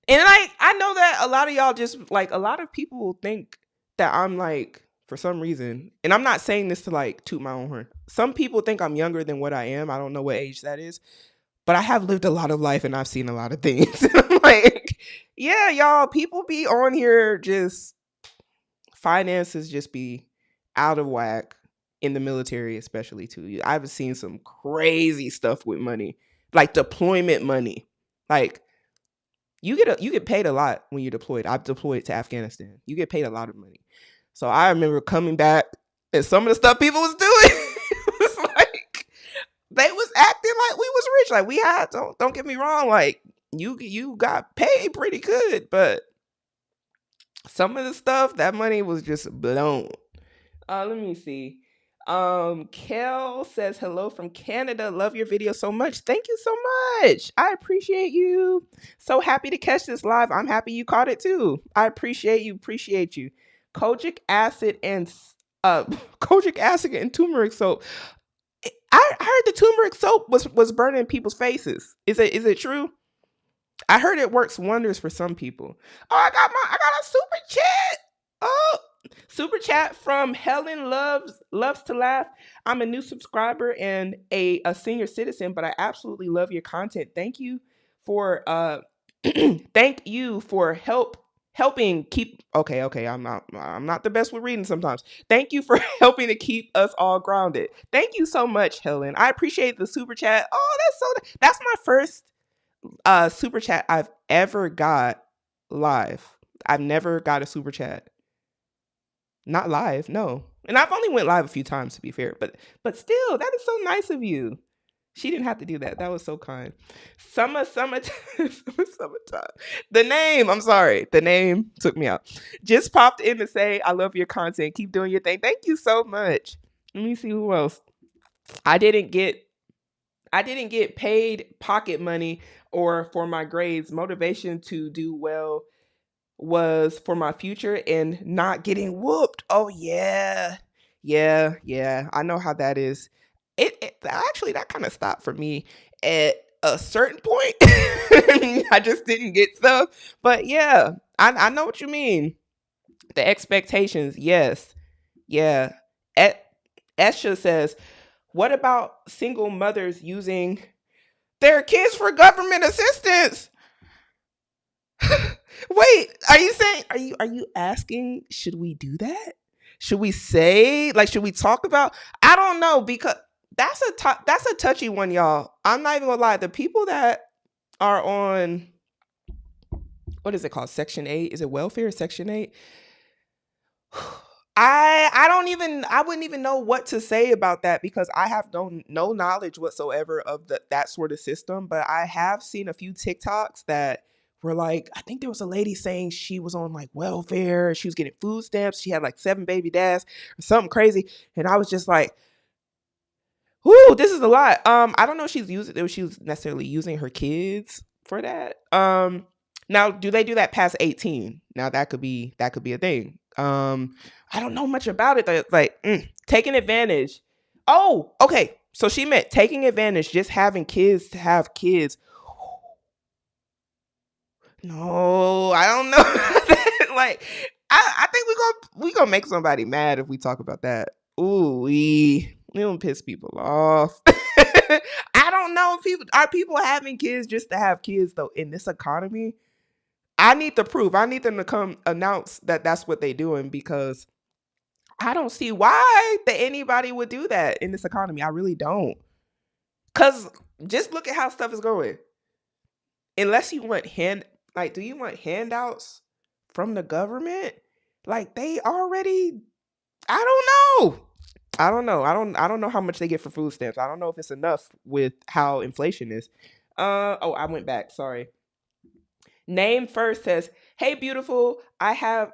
And like, I know that a lot of y'all just, like, a lot of people think that I'm, like, for some reason, and I'm not saying this to, like, toot my own horn. Some people think I'm younger than what I am. I don't know what age that is. But I have lived a lot of life and I've seen a lot of things. I'm like, yeah, y'all, people be on here just, finances just be out of whack in the military, especially too. I've seen some crazy stuff with money, like deployment money. Like, you get paid a lot when you're deployed. I've deployed to Afghanistan. You get paid a lot of money. So I remember coming back and some of the stuff people was doing, was like, they was acting like we was rich. Like, we had, don't get me wrong, like, you got paid pretty good, but some of the stuff, that money was just blown. Let me see. Kel says hello from Canada. Love your video so much. Thank you so much. I appreciate you. So happy to catch this live. I'm happy you caught it too. I appreciate you. Kojic acid and turmeric soap. I heard the turmeric soap was burning people's faces. Is it true? I heard it works wonders for some people. Oh, I got a super chat. Oh, super chat from Helen loves to laugh. I'm a new subscriber and a senior citizen, but I absolutely love your content. Thank you for helping keep. Okay, I'm not the best with reading sometimes. Thank you for helping to keep us all grounded. Thank you so much, Helen. I appreciate the super chat. Oh, that's my first super chat I've ever got live. I've never got a super chat. Not live, no. And I've only went live a few times, to be fair, but still, that is so nice of you. She didn't have to do that. That was so kind. Summertime. The name took me out. Just popped in to say, I love your content. Keep doing your thing. Thank you so much. Let me see who else. I didn't get paid pocket money or for my grades. Motivation to do well was for my future and not getting whooped. Oh yeah. I know how that is. it actually, that kind of stopped for me at a certain point. I just didn't get stuff. But yeah, I know what you mean. The expectations, yes. Yeah. E- Esha says, what about single mothers using their kids for government assistance? Wait, are you saying, are you asking, should we do that? Should we say, like, should we talk about? I don't know, because that's a touchy one, y'all. I'm not even gonna lie. The people that are on, what is it called, Section 8? Is it welfare, Section 8? I don't even, I wouldn't even know what to say about that, because I have no knowledge whatsoever of that sort of system. But I have seen a few TikToks that were like, I think there was a lady saying she was on like welfare, she was getting food stamps, she had like 7 baby dads or something crazy, and I was just like, "Ooh, this is a lot." I don't know if she was necessarily using her kids for that. Now, do they do that past 18? Now that could be a thing. I don't know much about it. Like, taking advantage. Oh, okay. So she meant taking advantage, just having kids to have kids. No, I don't know. Like, I think we gonna make somebody mad if we talk about that. Ooh, we don't piss people off. I don't know if people having kids just to have kids though in this economy. I need the proof. I need them to come announce that that's what they doing, because I don't see why that anybody would do that in this economy. I really don't. Cause just look at how stuff is going. Unless you want do you want handouts from the government? Like, they already, I don't know. I don't know. I don't know how much they get for food stamps. I don't know if it's enough with how inflation is. Oh, I went back. Sorry. Name first says, "Hey beautiful, I have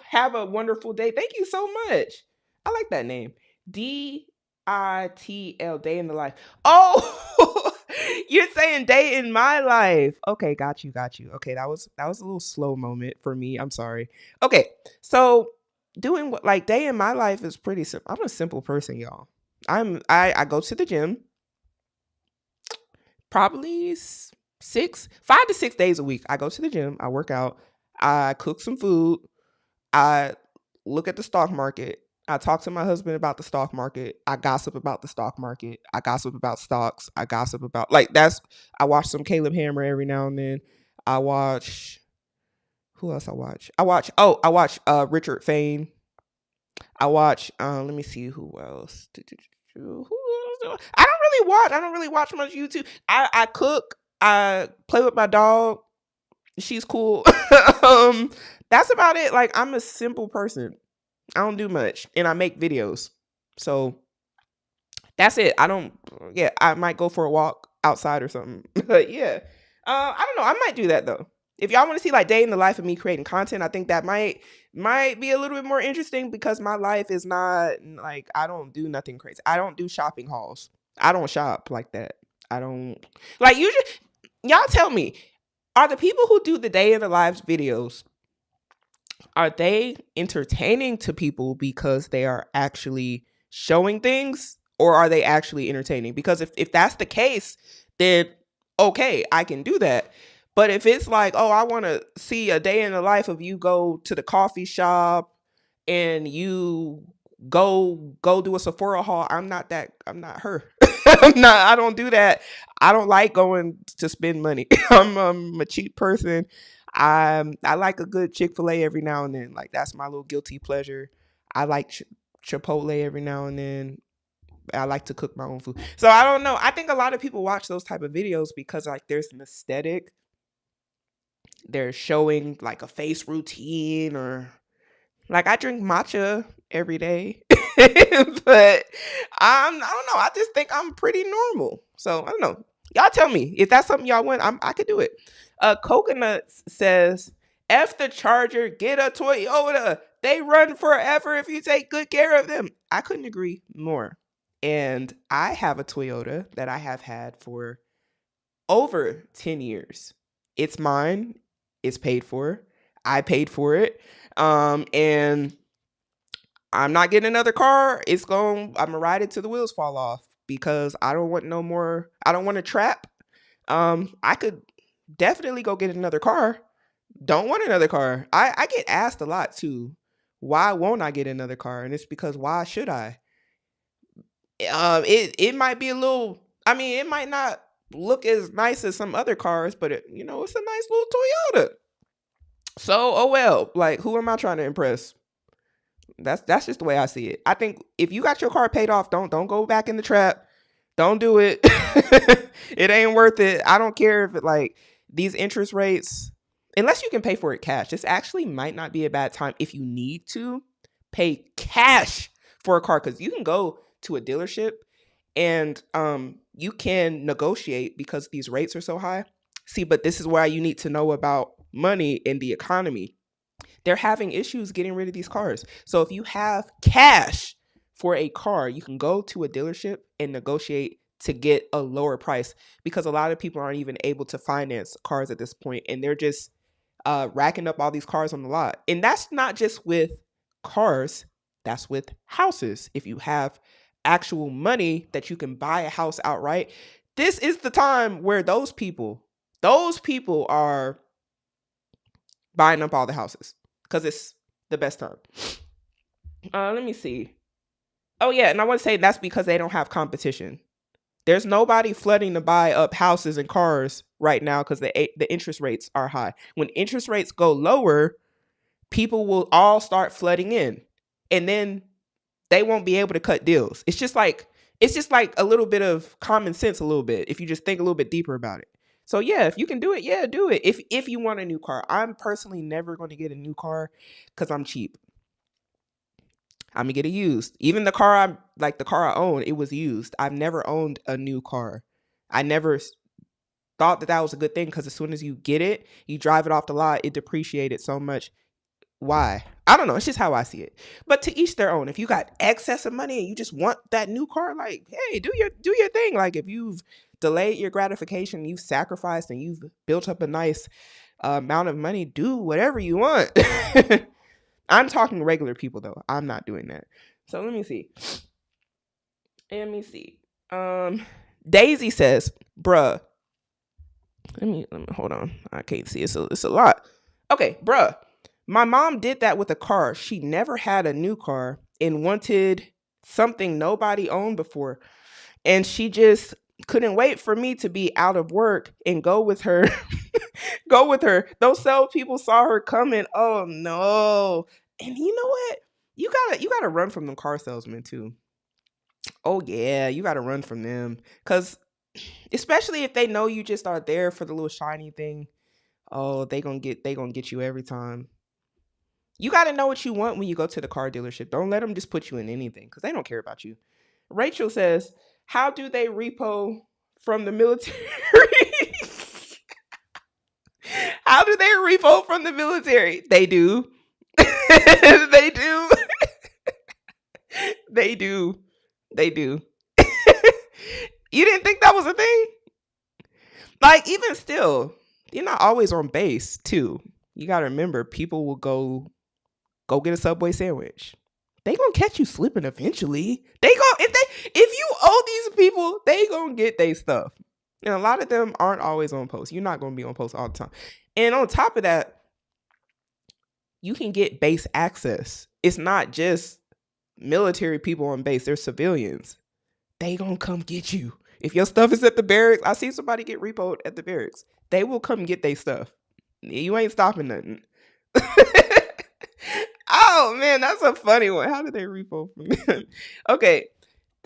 have a wonderful day." Thank you so much. I like that name. DITL, day in the life. Oh, you're saying day in my life. Okay, got you. Okay, that was a little slow moment for me. I'm sorry. Okay. So, doing what, like, day in my life is pretty simple. I'm a simple person, y'all. I go to the gym probably 5 to 6 days a week. I go to the gym, I work out, I cook some food, I look at the stock market, I talk to my husband about the stock market, I gossip about the stock market, I gossip about stocks, I gossip about, like, I watch some Caleb Hammer every now and then. I watch, who else I watch? I watch Richard Fain. I watch, let me see who else. Who else? I don't really watch much YouTube. I cook, I play with my dog. She's cool. um, that's about it. Like, I'm a simple person. I don't do much, and I make videos. So that's it. I don't. Yeah, I might go for a walk outside or something. But yeah, I don't know. I might do that though. If y'all want to see like day in the life of me creating content, I think that might be a little bit more interesting, because my life is not like, I don't do nothing crazy. I don't do shopping hauls. I don't shop like that. I don't, like, usually. Y'all tell me, are the people who do the day in the lives videos, are they entertaining to people because they are actually showing things, or are they actually entertaining? Because if that's the case, then okay, I can do that. But if it's like, oh, I want to see a day in the life of you go to the coffee shop and you go do a Sephora haul, I'm not her. I don't do that. I don't like going to spend money. I'm a cheap person. I like a good Chick-fil-A every now and then. Like, that's my little guilty pleasure. I like Chipotle every now and then. I like to cook my own food. So I don't know. I think a lot of people watch those type of videos because, like, there's an aesthetic. They're showing like a face routine, or like, I drink matcha every day. But I don't know. I just think I'm pretty normal. So I don't know. Y'all tell me if that's something y'all want. I could do it. Coconut says, "F the Charger, get a Toyota. They run forever if you take good care of them." I couldn't agree more. And I have a Toyota that I have had for over 10 years. It's mine. It's paid for. I paid for it. And I'm not getting another car. I'm gonna ride it till the wheels fall off. because I don't want no more. I don't want to trap. I could definitely go get another car. Don't want another car. I get asked a lot too. Why won't I get another car? And it's because why should I? It might be a little. I mean, it might not look as nice as some other cars, but it's a nice little Toyota. So, oh well. Like, who am I trying to impress? That's just the way I see it. I think if you got your car paid off, don't go back in the trap. Don't do it. It ain't worth it. I don't care if these interest rates, unless you can pay for it cash. This actually might not be a bad time if you need to pay cash for a car, because you can go to a dealership and you can negotiate because these rates are so high. See, but this is why you need to know about money and the economy. They're having issues getting rid of these cars. So if you have cash for a car, you can go to a dealership and negotiate to get a lower price, because a lot of people aren't even able to finance cars at this point, and they're just racking up all these cars on the lot. And that's not just with cars, that's with houses. If you have actual money that you can buy a house outright, this is the time where those people are buying up all the houses, because it's the best time. Let me see. Oh yeah, and I want to say that's because they don't have competition. There's nobody flooding to buy up houses and cars right now because the interest rates are high. When interest rates go lower, people will all start flooding in, and then they won't be able to cut deals. It's just like a little bit of common sense, a little bit, if you just think a little bit deeper about it. So yeah, if you can do it, yeah, do it. If you want a new car, I'm personally never going to get a new car because I'm cheap. I'm gonna get it used. Even the car the car I own, it was used. I've never owned a new car. I never thought that was a good thing, because as soon as you get it, you drive it off the lot, it depreciated so much. Why? I don't know. It's just how I see it. But to each their own. If you got excess of money and you just want that new car, like, hey, do your thing. Like, if you've delayed your gratification, you've sacrificed, and you've built up a nice amount of money, do whatever you want. I'm talking regular people though. I'm not doing that. So let me see. Daisy says, bruh. Let me hold on. I can't see. It's a lot. Okay, bruh. My mom did that with a car. She never had a new car and wanted something nobody owned before. And she just couldn't wait for me to be out of work and go with her. Go with her. Those sales people saw her coming. Oh no. And you know what? You gotta run from them car salesmen too. Oh yeah, you gotta run from them. Cause especially if they know you just are there for the little shiny thing. Oh, they gonna get you every time. You gotta know what you want when you go to the car dealership. Don't let them just put you in anything, because they don't care about you. Rachel says, how do they repo from the military? How do they repo from the military? They do. They do. They do. They do. You didn't think that was a thing? Like, even still, you're not always on base, too. You got to remember, people will go get a Subway sandwich. They gonna catch you slipping eventually. If you owe these people, they gonna get their stuff. And a lot of them aren't always on post. You're not gonna be on post all the time. And on top of that, you can get base access. It's not just military people on base. They're civilians. They gonna come get you. If your stuff is at the barracks, I see somebody get repoed at the barracks. They will come get their stuff. You ain't stopping nothing. Oh man, that's a funny one. How did they repo from them? Okay.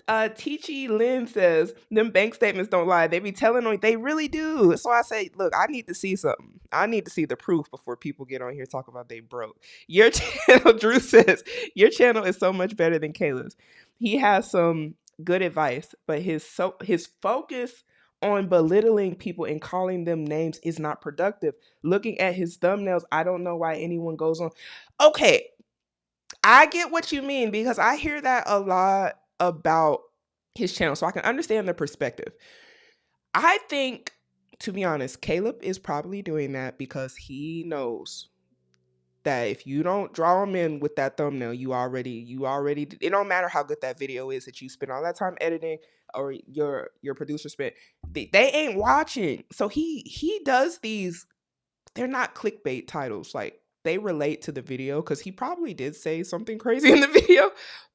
Teachy Lynn says, them bank statements don't lie. They be telling on, they really do. So I say, look, I need to see something. I need to see the proof before people get on here talking about they broke. Your channel, Drew says, your channel is so much better than Kayla's. He has some good advice, but his focus on belittling people and calling them names is not productive. Looking at his thumbnails, I don't know why anyone goes on. Okay, I get what you mean, because I hear that a lot about his channel, so I can understand the perspective. I think, to be honest, Caleb is probably doing that because he knows that if you don't draw him in with that thumbnail, you already, it don't matter how good that video is that you spend all that time editing. or your producer spent, they ain't watching. So he does these, they're not clickbait titles. Like, they relate to the video because he probably did say something crazy in the video.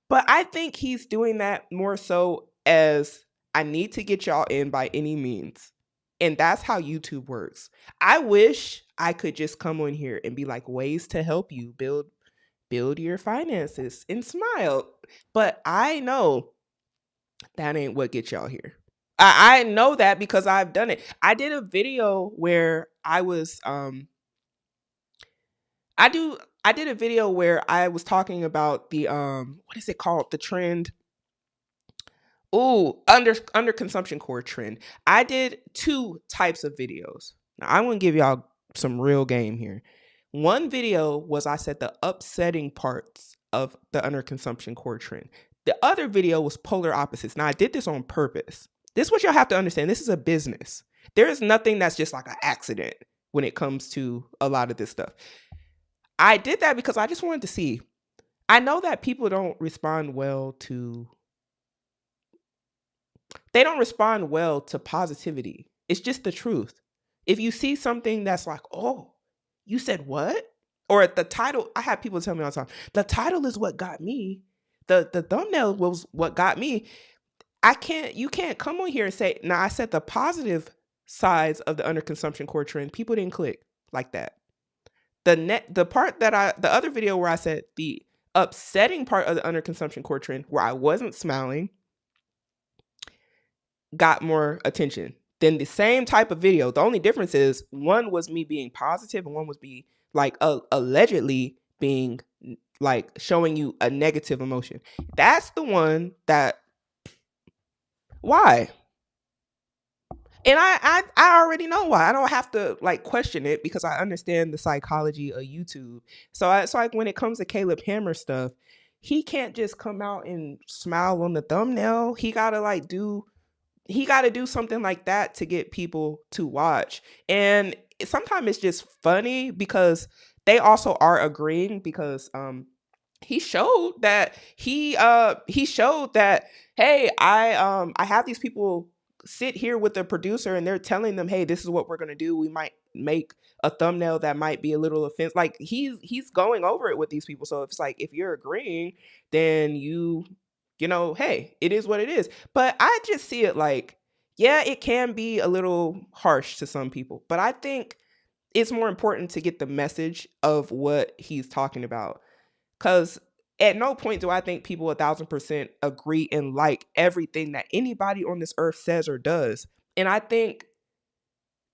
But I think he's doing that more so as, I need to get y'all in by any means. And that's how YouTube works. I wish I could just come on here and be like, ways to help you build your finances and smile. But I know that ain't what gets y'all here. I know that because I've done it. I did a video where I was I did a video where I was talking about the what is it called? The trend. Ooh, under consumption core trend. I did 2 types of videos. Now I want to give y'all some real game here. One video was, I said the upsetting parts of the under consumption core trend. The other video was polar opposites. Now I did this on purpose. This is what y'all have to understand. This is a business. There is nothing that's just like an accident when it comes to a lot of this stuff. I did that because I just wanted to see. I know that people don't respond well to positivity. It's just the truth. If you see something that's like, oh, you said what? Or the title, I have people tell me all the time, the title is what got me. The thumbnail was what got me. You can't come on here and say, now I said the positive sides of the underconsumption core trend. People didn't click like that. The other video where I said the upsetting part of the underconsumption core trend, where I wasn't smiling, got more attention than the same type of video. The only difference is one was me being positive and one was be like allegedly being like showing you a negative emotion. That's the one that, why? And I already know why. I don't have to like question it because I understand the psychology of YouTube. So it's like when it comes to Caleb Hammer stuff, he can't just come out and smile on the thumbnail. He gotta do something like that to get people to watch. And sometimes it's just funny because they also are agreeing because he showed that hey, I have these people sit here with the producer and they're telling them, hey, this is what we're going to do. We might make a thumbnail that might be a little offensive. Like he's going over it with these people. So it's like, if you're agreeing, then you know, hey, it is what it is. But I just see it like, yeah, it can be a little harsh to some people, but I think it's more important to get the message of what he's talking about. Because at no point do I think people 1,000% agree and like everything that anybody on this earth says or does. And I think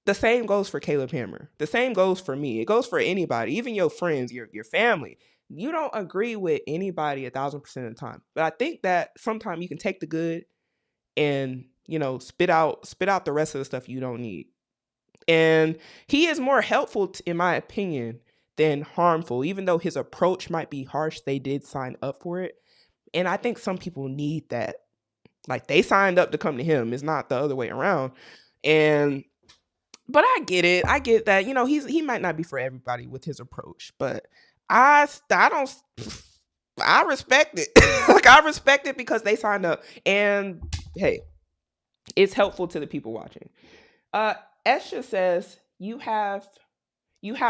the same goes for Caleb Hammer. The same goes for me. It goes for anybody, even your friends, your family. You don't agree with anybody 1,000% of the time. But I think that sometimes you can take the good and, you know, spit out the rest of the stuff you don't need. And he is more helpful, in my opinion, than harmful. Even though his approach might be harsh, they did sign up for it. And I think some people need that. Like, they signed up to come to him. It's not the other way around. But I get it. I get that, you know, he might not be for everybody with his approach, but I respect it. Like, I respect it because they signed up. And hey, it's helpful to the people watching. Esha says you have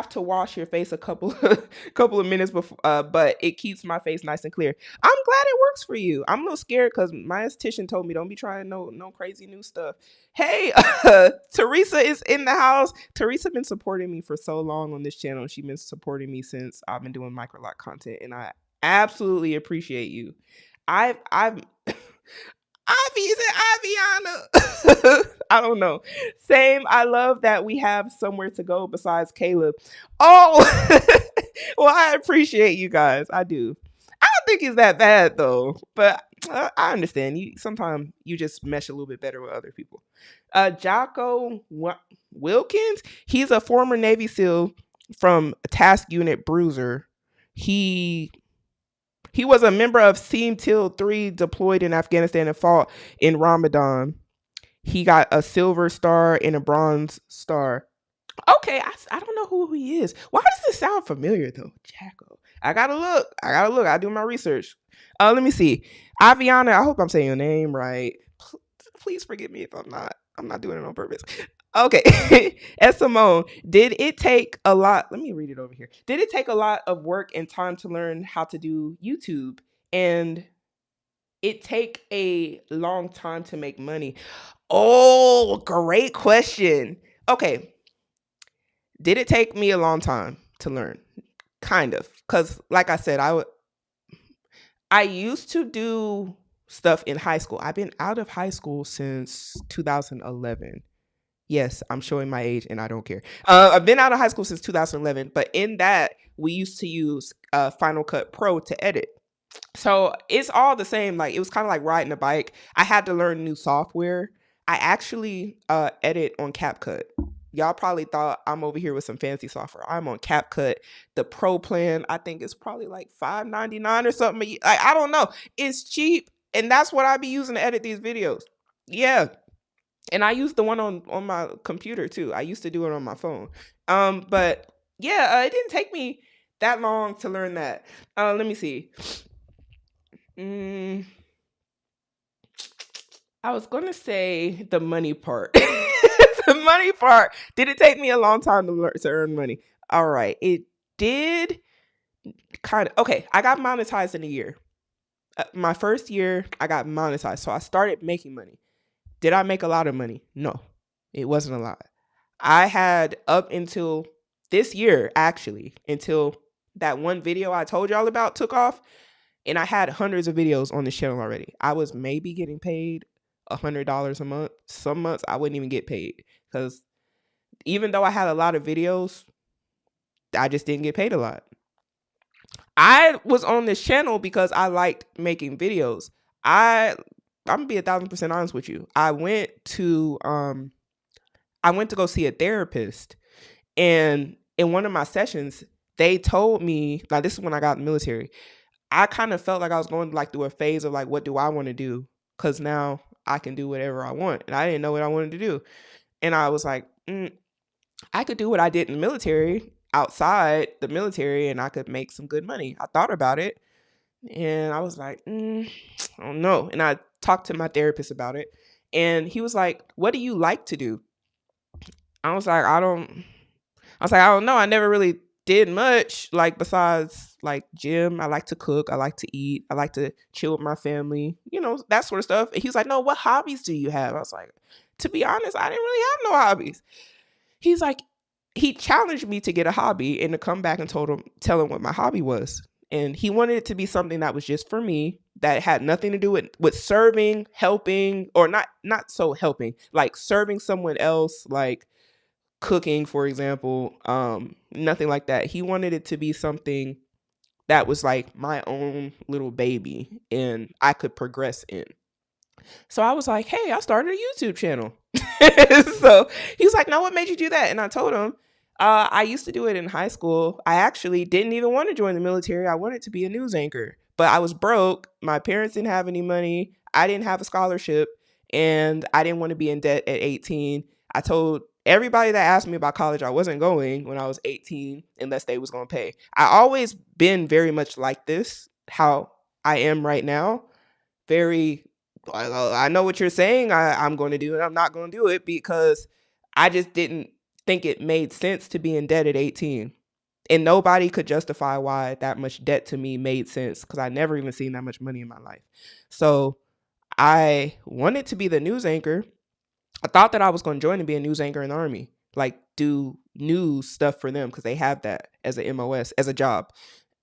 to wash your face a couple of minutes before, but it keeps my face nice and clear. I'm glad it works for you. I'm a little scared because my esthetician told me don't be trying no crazy new stuff. Hey, Teresa is in the house. Teresa been supporting me for so long on this channel. She's been supporting me since I've been doing microlot content, and I absolutely appreciate you. I've Ivy, is it Aviana? I don't know. Same. I love that we have somewhere to go besides Caleb. Oh, well, I appreciate you guys. I do. I don't think it's that bad though, but I understand. Sometimes you just mesh a little bit better with other people. Jocko Wilkins, he's a former Navy SEAL from Task Unit Bruiser. He was a member of Team Teal 3 deployed in Afghanistan and fought in Ramadan. He got a silver star and a bronze star. Okay, I don't know who he is. Why does this sound familiar though? Jacko. I gotta look. I do my research. Let me see. Aviana, I hope I'm saying your name right. Please forgive me if I'm not doing it on purpose. Okay. And Simone, did it take a lot? Let me read it over here. Did it take a lot of work and time to learn how to do YouTube? And it take a long time to make money? Oh, great question. Okay. Did it take me a long time to learn? Kind of. Because like I said, I used to do stuff in high school. I've been out of high school since 2011. Yes, I'm showing my age and I don't care. I've been out of high school since 2011, but in that, we used to use Final Cut Pro to edit. So it's all the same. Like, it was kind of like riding a bike. I had to learn new software. I actually edit on CapCut. Y'all probably thought I'm over here with some fancy software. I'm on CapCut. The Pro plan, I think it's probably like $5.99 or something. I don't know. It's cheap, and that's what I be using to edit these videos. Yeah. And I use the one on my computer too. I used to do it on my phone. But yeah, it didn't take me that long to learn that. Let me see. I was going to say the money part. The money part. Did it take me a long time to earn money? All right. It did kind of. Okay. I got monetized in a year. My first year, I got monetized. So I started making money. Did I make a lot of money? No, it wasn't a lot. I had up until this year, actually, until that one video I told y'all about took off. And I had hundreds of videos on this channel already. I was maybe getting paid $100 a month. Some months I wouldn't even get paid, because even though I had a lot of videos, I just didn't get paid a lot. I was on this channel because I liked making videos. I'm gonna be 1,000% honest with you. I went to go see a therapist, and in one of my sessions, they told me, now this is when I got in the military, I kind of felt like I was going like through a phase of like, what do I want to do? Because now I can do whatever I want. And I didn't know what I wanted to do. And I was like, I could do what I did in the military outside the military, and I could make some good money. I thought about it, and I was like, I don't know. And I talked to my therapist about it, and he was like, what do you like to do? I was like, I don't know. I never really did much, like, besides like gym. I like to cook. I like to eat. I like to chill with my family, that sort of stuff. And he was like, no, what hobbies do you have? I was like, to be honest, I didn't really have no hobbies. He's like, he challenged me to get a hobby and to come back and tell him what my hobby was. And he wanted it to be something that was just for me, that had nothing to do with serving, helping, or not so helping, like serving someone else, like cooking, for example. Nothing like that. He wanted it to be something that was like my own little baby and I could progress in. So I was like, hey, I started a YouTube channel. So he was like, no, what made you do that? And I told him, I used to do it in high school. I actually didn't even want to join the military. I wanted to be a news anchor, but I was broke. My parents didn't have any money. I didn't have a scholarship, and I didn't want to be in debt at 18. I told everybody that asked me about college I wasn't going when I was 18 unless they was going to pay. I always been very much like this, how I am right now. Very, I know what you're saying I'm going to do, and I'm not going to do it, because I just didn't think it made sense to be in debt at 18. And nobody could justify why that much debt to me made sense, because I never even seen that much money in my life. So I wanted to be the news anchor. I thought that I was going to join and be a news anchor in the Army, like do news stuff for them, because they have that as a MOS, as a job.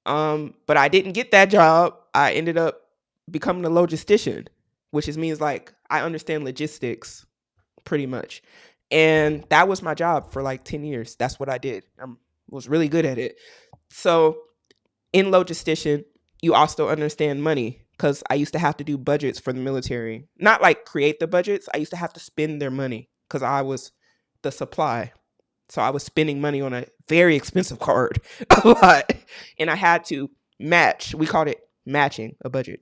But I didn't get that job. I ended up becoming a logistician, which means like I understand logistics pretty much. And that was my job for like 10 years. That's what I did. I was really good at it. So in logistician, you also understand money, because I used to have to do budgets for the military. Not like create the budgets. I used to have to spend their money, because I was the supply. So I was spending money on a very expensive card a lot. And I had to match. We called it matching a budget.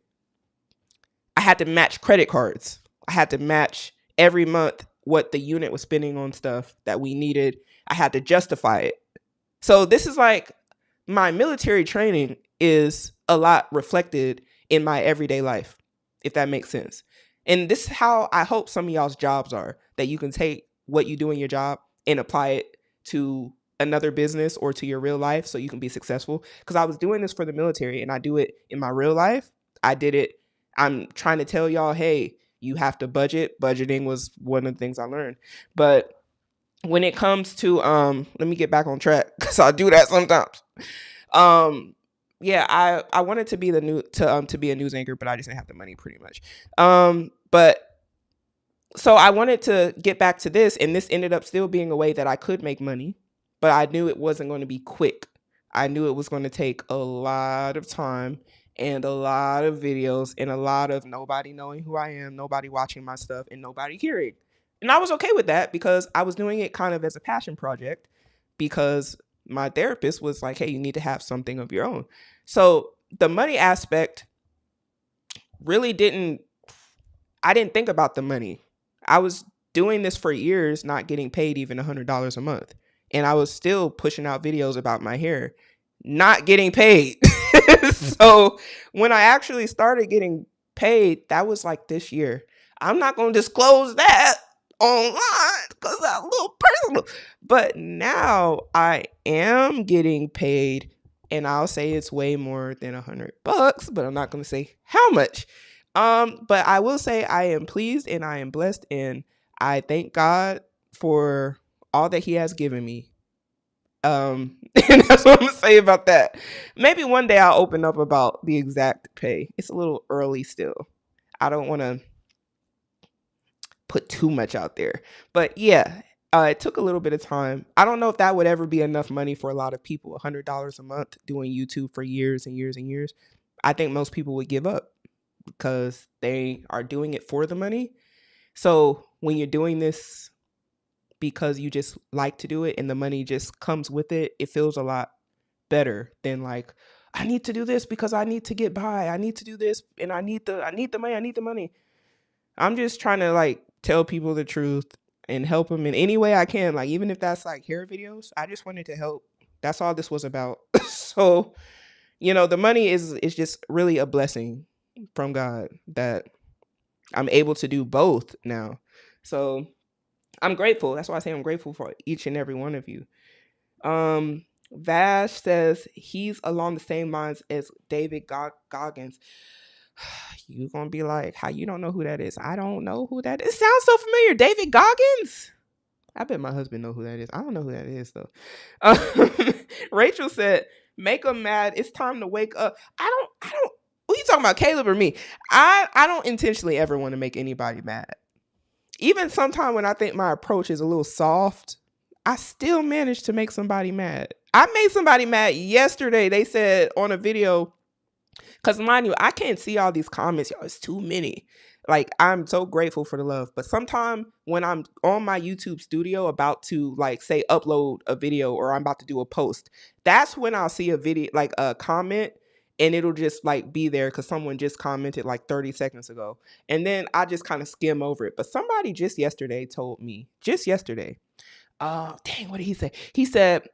I had to match credit cards. I had to match every month what the unit was spending on stuff that we needed. I had to justify it. So this is like, my military training is a lot reflected in my everyday life, if that makes sense. And this is how I hope some of y'all's jobs are, that you can take what you do in your job and apply it to another business or to your real life so you can be successful. Because I was doing this for the military and I do it in my real life. I did it. I'm trying to tell y'all, hey, you have to budget. Budgeting was one of the things I learned. But when it comes to let me get back on track because I do that sometimes. Yeah, I wanted to be to be a news anchor, but I just didn't have the money pretty much. But so I wanted to get back to this, and this ended up still being a way that I could make money, but I knew it wasn't going to be quick. I knew it was going to take a lot of time and a lot of videos and a lot of nobody knowing who I am, nobody watching my stuff, and nobody caring. And I was okay with that because I was doing it kind of as a passion project, because my therapist was like, hey, you need to have something of your own. So the money aspect really I didn't think about the money. I was doing this for years, not getting paid even $100 a month. And I was still pushing out videos about my hair, not getting paid. So when I actually started getting paid, that was like this year. I'm not going to disclose that online because that's a little personal. But now I am getting paid, and I'll say it's way more than $100, but I'm not going to say how much. But I will say I am pleased and I am blessed, and I thank God for all that He has given me. And that's what I'm gonna say about that. Maybe one day I'll open up about the exact pay. It's a little early still. I don't want to put too much out there. But yeah, it took a little bit of time. I don't know if that would ever be enough money for a lot of people. $100 a month doing YouTube for years and years and years. I think most people would give up because they are doing it for the money. So when you're doing this because you just like to do it and the money just comes with it, it feels a lot better than like, I need to do this because I need to get by. I need to do this and I need the money. I need the money. I'm just trying to like tell people the truth and help them in any way I can. Like, even if that's like hair videos, I just wanted to help. That's all this was about. So, the money is just really a blessing from God that I'm able to do both now. So I'm grateful. That's why I say I'm grateful for each and every one of you. Vash says he's along the same lines as David Goggins. You're going to be like, how you don't know who that is? I don't know who that is. It sounds so familiar. David Goggins? I bet my husband know who that is. I don't know who that is, though. Rachel said, make them mad. It's time to wake up. I don't. Who you talking about, Caleb or me? I don't intentionally ever want to make anybody mad. Even sometimes when I think my approach is a little soft, I still manage to make somebody mad. I made somebody mad yesterday. They said on a video, because mind you, I can't see all these comments. Y'all, it's too many. Like, I'm so grateful for the love. But sometimes when I'm on my YouTube studio about to, like, say, upload a video or I'm about to do a post, that's when I'll see a video, like a comment, and it'll just like be there because someone just commented like 30 seconds ago. And then I just kind of skim over it. But somebody just yesterday told me, dang, what did he say? He said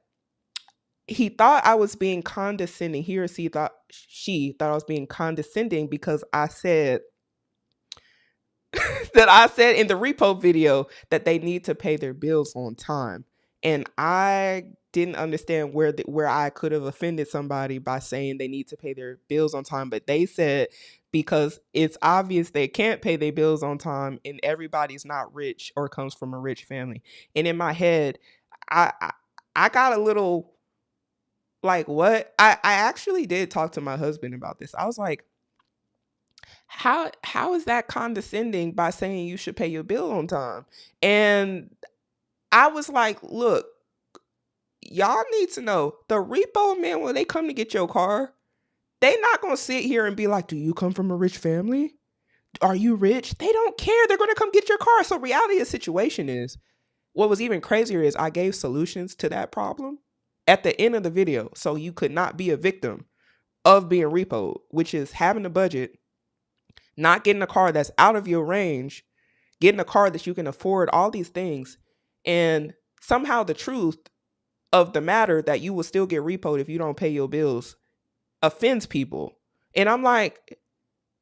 he thought I was being condescending. He or she thought I was being condescending because I said that I said in the Repo video that they need to pay their bills on time. And I didn't understand where I could have offended somebody by saying they need to pay their bills on time. But they said because it's obvious they can't pay their bills on time and everybody's not rich or comes from a rich family. And in my head, I got a little like, what? I actually did talk to my husband about this. I was like, how is that condescending by saying you should pay your bill on time? And I was like, look, y'all need to know the repo man, when they come to get your car, they not gonna sit here and be like, do you come from a rich family? Are you rich? They don't care. They're gonna come get your car. So reality of the situation is, what was even crazier is I gave solutions to that problem at the end of the video. So you could not be a victim of being repoed, which is having a budget, not getting a car that's out of your range, getting a car that you can afford, all these things. And somehow the truth of the matter that you will still get repoed if you don't pay your bills offends people. And I'm like,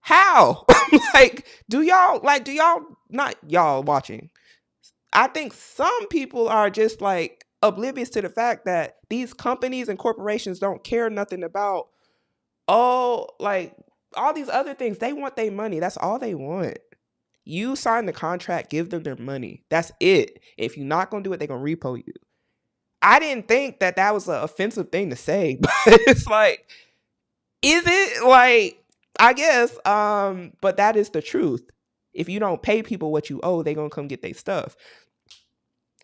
How? Like, do y'all not y'all watching? I think some people are just like oblivious to the fact that these companies and corporations don't care nothing about like all these other things. They want their money. That's all they want. You sign the contract, give them their money. That's it. If you're not gonna do it, they're gonna repo you. I didn't think that that was an offensive thing to say, but it's like, is it? Like, I guess, but that is the truth. If you don't pay people what you owe, they're gonna come get their stuff.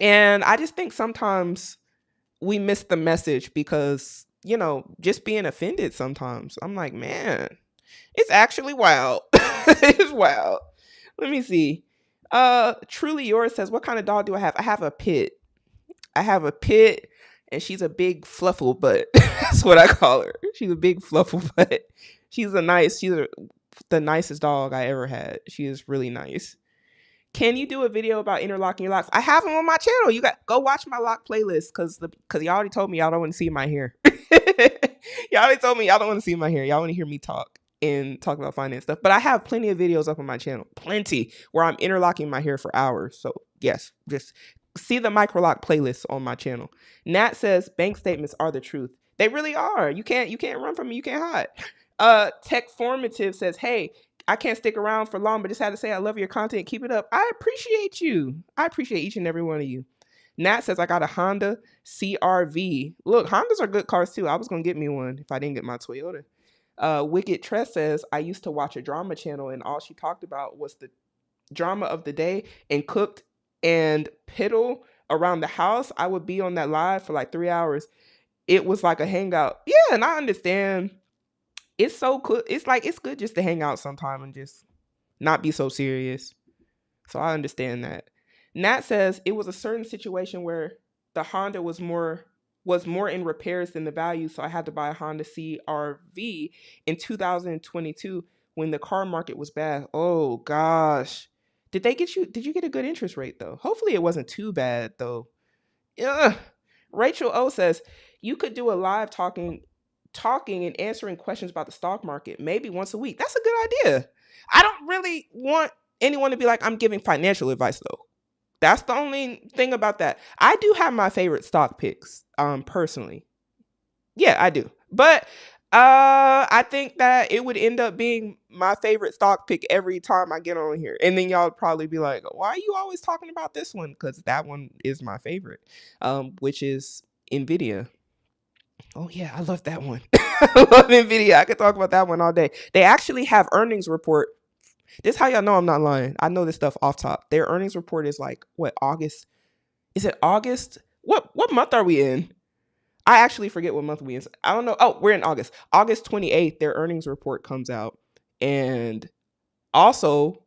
And I just think sometimes we miss the message because, just being offended sometimes. I'm like, man, it's actually wild. It's wild. Let me see. Truly Yours says, what kind of dog do I have? I have a pit. And she's a big fluffle butt. That's what I call her. She's a big fluffle butt. She's the nicest dog I ever had. She is really nice. Can you do a video about interlocking your locks? I have them on my channel. You got go watch my lock playlist because y'all already told me y'all don't want to see my hair. Y'all already told me y'all don't want to see my hair. Y'all want to hear me talk and talk about finance stuff. But I have plenty of videos up on my channel, plenty, where I'm interlocking my hair for hours. So yes, just see the microlock playlist on my channel. Nat says bank statements are the truth. They really are. You can't run from me. You can't hide. Tech Formative says, hey, I can't stick around for long, but just had to say I love your content. Keep it up. I appreciate you. I appreciate each and every one of you. Nat says I got a Honda CRV. Look, Hondas are good cars too. I was going to get me one if I didn't get my Toyota. Wicked Tress says I used to watch a drama channel and all she talked about was the drama of the day and cooked and piddle around the house. I would be on that live for like 3 hours. It was like a hangout. Yeah, and I understand. It's so cool. It's like, it's good just to hang out sometime and just not be so serious. So I understand that. Nat says it was a certain situation where the Honda was more in repairs than the value, so I had to buy a Honda CRV in 2022 when the car market was bad. Oh gosh. Did you get a good interest rate though? Hopefully it wasn't too bad though. Ugh. Rachel O says you could do a live talking and answering questions about the stock market maybe once a week. That's a good idea. I don't really want anyone to be like, I'm giving financial advice though. That's the only thing about that. I do have my favorite stock picks, personally. Yeah, I do. But I think that it would end up being my favorite stock pick every time I get on here. And then y'all would probably be like, why are you always talking about this one? Because that one is my favorite, which is NVIDIA. Oh yeah, I love that one. I love NVIDIA. I could talk about that one all day. They actually have earnings report. This is how y'all know I'm not lying. I know this stuff off top. Their earnings report is like, what, August? Is it August? What month are we in? I actually forget what month we in. I don't know. Oh, we're in August. August 28th, their earnings report comes out. And also,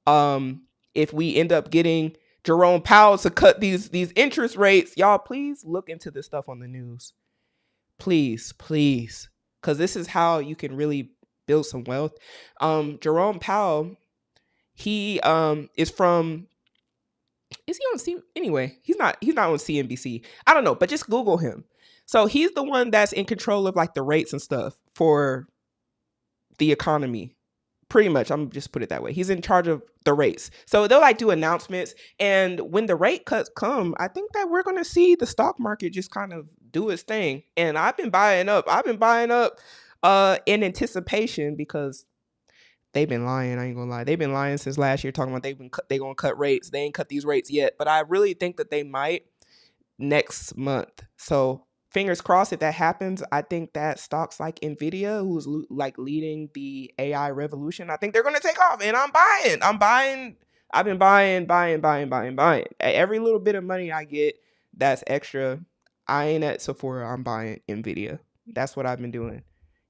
if we end up getting Jerome Powell to cut these interest rates, y'all please look into this stuff on the news. Please. Because this is how you can really build some wealth. Jerome Powell, he is from, is he on C? Anyway, he's not on CNBC. I don't know, but just Google him. So he's the one that's in control of like the rates and stuff for the economy. Pretty much, I'm just put it that way. He's in charge of the rates. So they'll like do announcements. And when the rate cuts come, I think that we're going to see the stock market just kind of do its thing. And I've been buying up in anticipation because they've been lying. I ain't gonna lie. They've been lying since last year, talking about they gonna cut rates. They ain't cut these rates yet, but I really think that they might next month. So fingers crossed if that happens. I think that stocks like NVIDIA, who's like leading the AI revolution, I think they're gonna take off. And I'm buying. I've been buying. Every little bit of money I get that's extra, I ain't at Sephora. I'm buying NVIDIA. That's what I've been doing.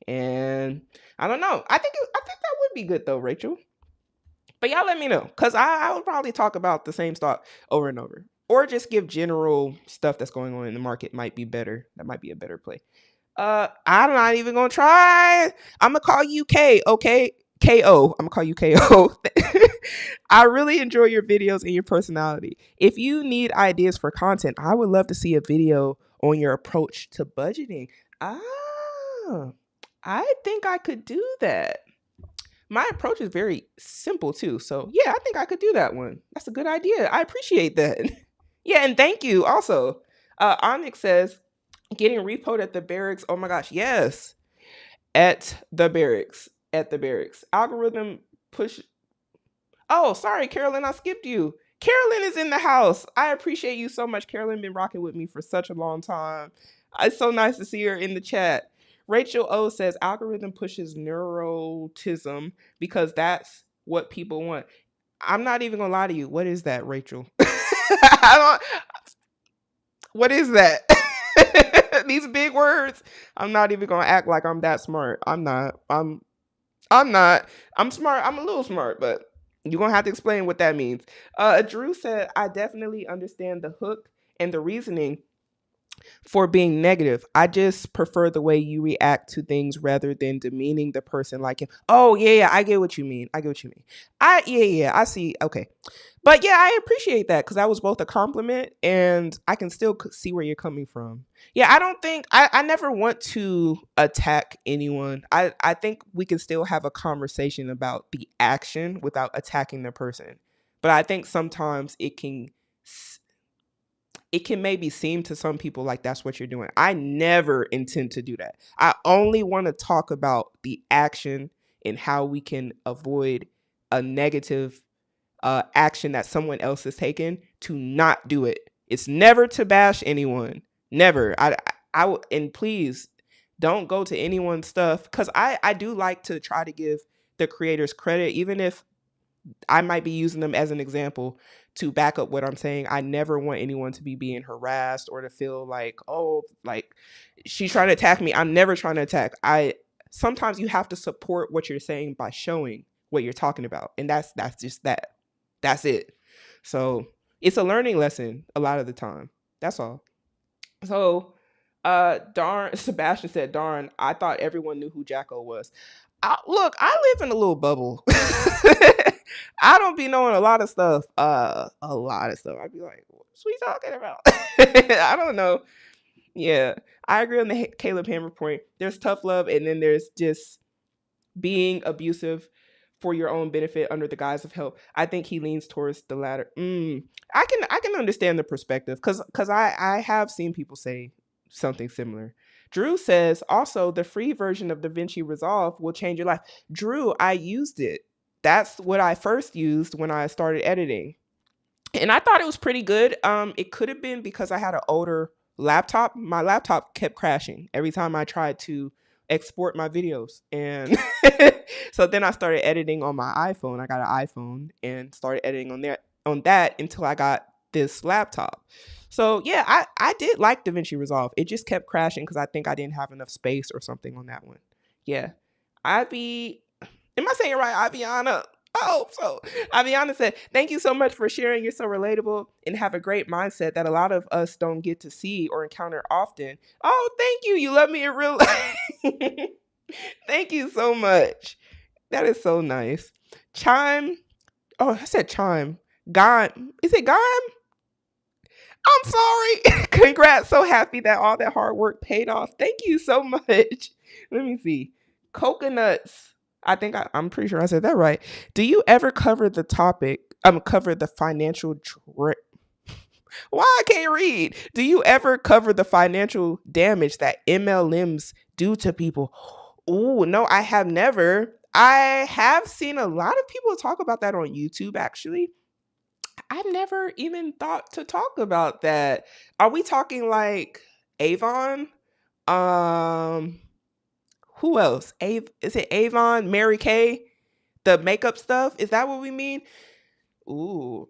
And I don't know. I think that would be good though, Rachel. But y'all let me know, because I would probably talk about the same stock over and over, or just give general stuff that's going on in the market. Might be better. That might be a better play. I'm not even gonna try. I'm gonna call you K. Okay, KO. I'm gonna call you KO. I really enjoy your videos and your personality. If you need ideas for content, I would love to see a video on your approach to budgeting. I think I could do that. My approach is very simple too. So yeah, I think I could do that one. That's a good idea. I appreciate that. Yeah, and thank you also. Onyx says getting repoed at the barracks. Oh my gosh, yes. At the barracks. At the barracks. Algorithm push. Oh, sorry, Carolyn, I skipped you. Carolyn is in the house. I appreciate you so much. Carolyn been rocking with me for such a long time. It's so nice to see her in the chat. Rachel O says algorithm pushes neurotism because that's what people want. I'm not even gonna lie to you. What is that, Rachel? I don't. What is that? These big words. I'm not even gonna act like I'm that smart. I'm not. I'm not. I'm smart. I'm a little smart, but you're gonna have to explain what that means. Drew said, I definitely understand the hook and the reasoning for being negative. I just prefer the way you react to things rather than demeaning the person like him. Oh yeah, I get what you mean. I get what you mean. I see. Okay. But yeah, I appreciate that because that was both a compliment and I can still see where you're coming from. Yeah, I don't think I never want to attack anyone. I think we can still have a conversation about the action without attacking the person. But I think sometimes it can maybe seem to some people like that's what you're doing. I never intend to do that. I only want to talk about the action and how we can avoid a negative action that someone else has taken to not do it. It's never to bash anyone. Never. And please don't go to anyone's stuff because I do like to try to give the creators credit, even if I might be using them as an example to back up what I'm saying. I never want anyone to be being harassed or to feel like, oh, like she's trying to attack me. I'm never trying to attack. Sometimes you have to support what you're saying by showing what you're talking about. And that's just that. That's it. So it's a learning lesson a lot of the time. That's all. So darn, Sebastian said, darn, I thought everyone knew who Jacko was. Look, I live in a little bubble. I don't be knowing a lot of stuff. A lot of stuff. I'd be like, what's we talking about? I don't know. Yeah, I agree on the Caleb Hammer point. There's tough love, and then there's just being abusive for your own benefit under the guise of help. I think he leans towards the latter. I can understand the perspective because I have seen people say something similar. Drew says also the free version of DaVinci Resolve will change your life. Drew, I used it. That's what I first used when I started editing. And I thought it was pretty good. It could have been because I had an older laptop. My laptop kept crashing every time I tried to export my videos. And so then I started editing on my iPhone. I got an iPhone and started editing on that until I got this laptop. So yeah, I did like DaVinci Resolve. It just kept crashing because I think I didn't have enough space or something on that one. Yeah. Am I saying it right, Aviana? I hope so. Aviana said, thank you so much for sharing. You're so relatable and have a great mindset that a lot of us don't get to see or encounter often. Oh, thank you. You love me in real life. Thank you so much. That is so nice. Chime. Oh, I said chime. Gone. Is it gone? I'm sorry. Congrats. So happy that all that hard work paid off. Thank you so much. Let me see. Coconuts. I'm pretty sure I said that right. Do you ever cover the topic? Cover the financial. Why I can't read? Do you ever cover the financial damage that MLMs do to people? Oh no, I have never. I have seen a lot of people talk about that on YouTube. Actually, I've never even thought to talk about that. Are we talking like Avon? Um, who else? Is it Avon, Mary Kay, the makeup stuff? Is that what we mean? Ooh,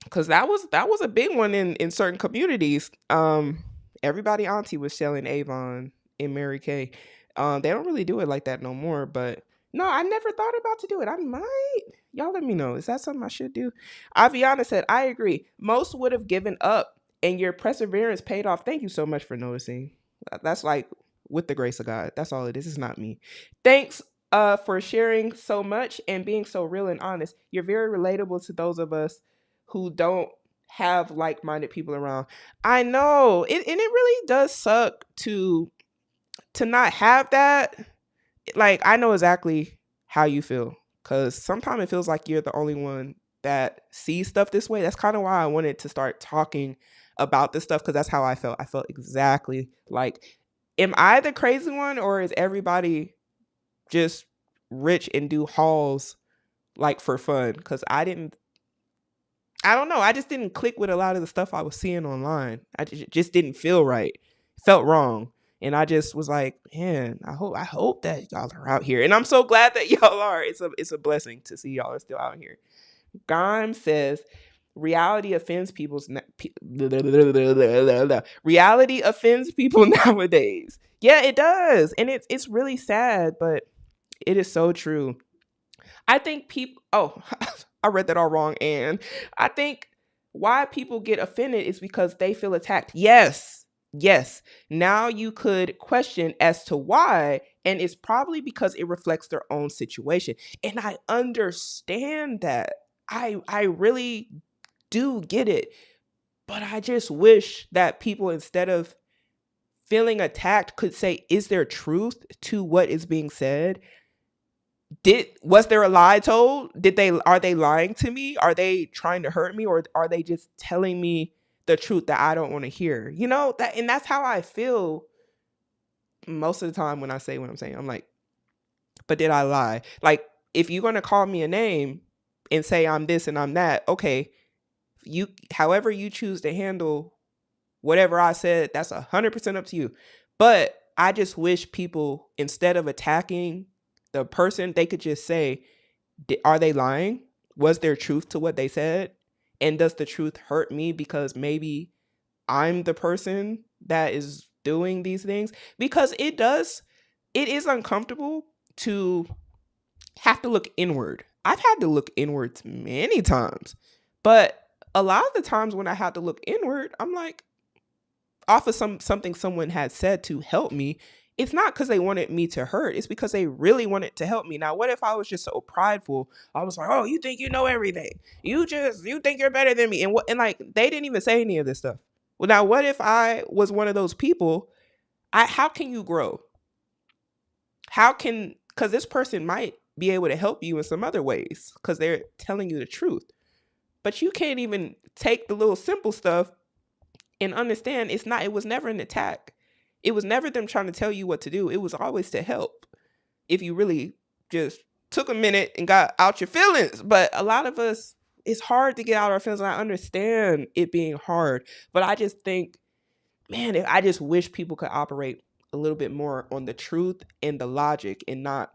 because that was a big one in certain communities. Everybody auntie was selling Avon and Mary Kay. They don't really do it like that no more. But no, I never thought about to do it. I might. Y'all let me know. Is that something I should do? Aviana said, I agree. Most would have given up, and your perseverance paid off. Thank you so much for noticing. That's like with the grace of God. That's all it is. It's not me. Thanks for sharing so much and being so real and honest. You're very relatable to those of us who don't have like-minded people around. I know. And it really does suck to not have that. Like, I know exactly how you feel, because sometimes it feels like you're the only one that sees stuff this way. That's kind of why I wanted to start talking about this stuff, because that's how I felt. I felt exactly like, am I the crazy one, or is everybody just rich and do hauls like for fun? Because I don't know. I just didn't click with a lot of the stuff I was seeing online. I just didn't feel right. It felt wrong. And I just was like, man, I hope that y'all are out here. And I'm so glad that y'all are. It's a blessing to see y'all are still out here. Gime says, reality offends reality offends people nowadays. Yeah, it does. And it's really sad, but it is so true. I think people, oh, I read that all wrong. And I think why people get offended is because they feel attacked. Yes. Yes. Now you could question as to why. And it's probably because it reflects their own situation. And I understand that. I really do get it. But I just wish that people, instead of feeling attacked, could say, is there truth to what is being said? Was there a lie told? Are they lying to me? Are they trying to hurt me, or are they just telling me the truth that I don't want to hear? You know, and that's how I feel most of the time when I say what I'm saying. I'm like, but did I lie? Like, if you're going to call me a name and say I'm this and I'm that, okay, however you choose to handle whatever I said, that's 100% up to you. But I just wish people, instead of attacking the person, they could just say, are they lying? Was there truth to what they said? And does the truth hurt me because maybe I'm the person that is doing these things? Because it is uncomfortable to have to look inward. I've had to look inwards many times, but a lot of the times when I had to look inward, I'm like, off of something someone had said to help me, it's not because they wanted me to hurt. It's because they really wanted to help me. Now, what if I was just so prideful? I was like, oh, you think you know everything. You think you're better than me. And like, they didn't even say any of this stuff. Well, now, what if I was one of those people? How can you grow? Because this person might be able to help you in some other ways because they're telling you the truth. But you can't even take the little simple stuff and understand it was never an attack. It was never them trying to tell you what to do. It was always to help. If you really just took a minute and got out your feelings. But a lot of us, it's hard to get out our feelings. And I understand it being hard. But I just think, man, I just wish people could operate a little bit more on the truth and the logic, and not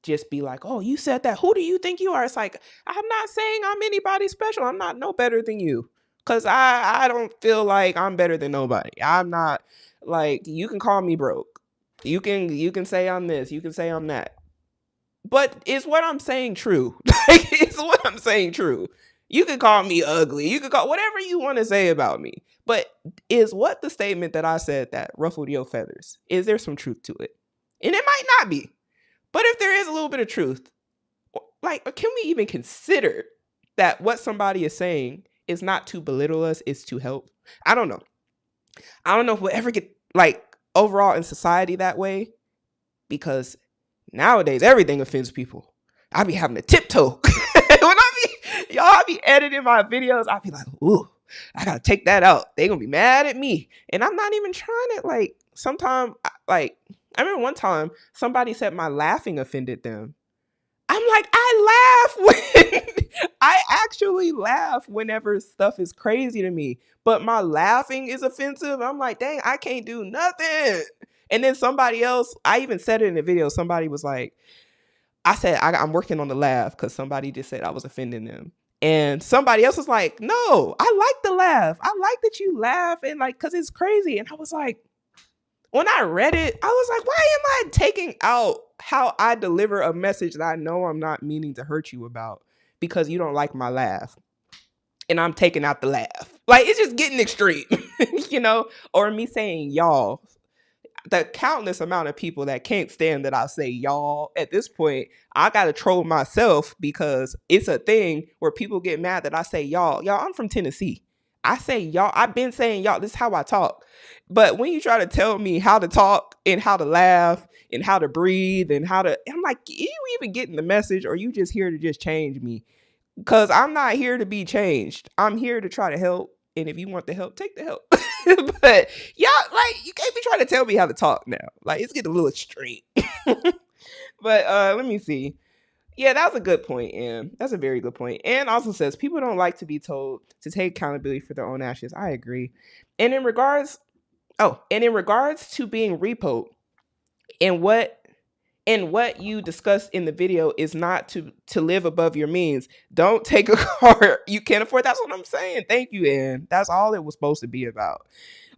just be like, oh, you said that. Who do you think you are? It's like, I'm not saying I'm anybody special. I'm not no better than you. Because I don't feel like I'm better than nobody. I'm not, like, you can call me broke. You can say I'm this. You can say I'm that. But is what I'm saying true? Like, is what I'm saying true? You can call me ugly. You can call whatever you want to say about me. But is what the statement that I said that ruffled your feathers? Is there some truth to it? And it might not be. But if there is a little bit of truth, like, can we even consider that what somebody is saying is not to belittle us, it's to help? I don't know. I don't know if we'll ever get, like, overall in society that way, because nowadays everything offends people. I be having to tiptoe. When I be editing my videos, I be like, ooh, I gotta take that out. They gonna be mad at me. And I'm not even trying to, like, sometimes, like, I remember one time somebody said my laughing offended them. I'm like, I actually laugh whenever stuff is crazy to me, but my laughing is offensive. I'm like, dang, I can't do nothing. And then somebody else, I even said it in the video. Somebody was like, I said, I'm working on the laugh because somebody just said I was offending them. And somebody else was like, no, I like the laugh. I like that you laugh, and like, cause it's crazy. And I was like, when I read it, I was like, why am I taking out how I deliver a message that I know I'm not meaning to hurt you about because you don't like my laugh? And I'm taking out the laugh. Like, it's just getting extreme, you know? Or me saying y'all. The countless amount of people that can't stand that I say y'all, at this point, I got to troll myself because it's a thing where people get mad that I say y'all. Y'all, I'm from Tennessee. I say y'all. I've been saying y'all. This is how I talk. But when you try to tell me how to talk and how to laugh and how to breathe and how to, I'm like, you even getting the message, or you just here to just change me? Because I'm not here to be changed. I'm here to try to help. And if you want the help, take the help. But y'all, like, you can't be trying to tell me how to talk now. Like, it's getting a little extreme. But let me see. Yeah, that was a good point, Ann. That's a very good point. Ann also says people don't like to be told to take accountability for their own actions. I agree. And in regards, to being repoed, and what you discussed in the video is not to live above your means. Don't take a car you can't afford. That's what I'm saying. Thank you, Ann. That's all it was supposed to be about.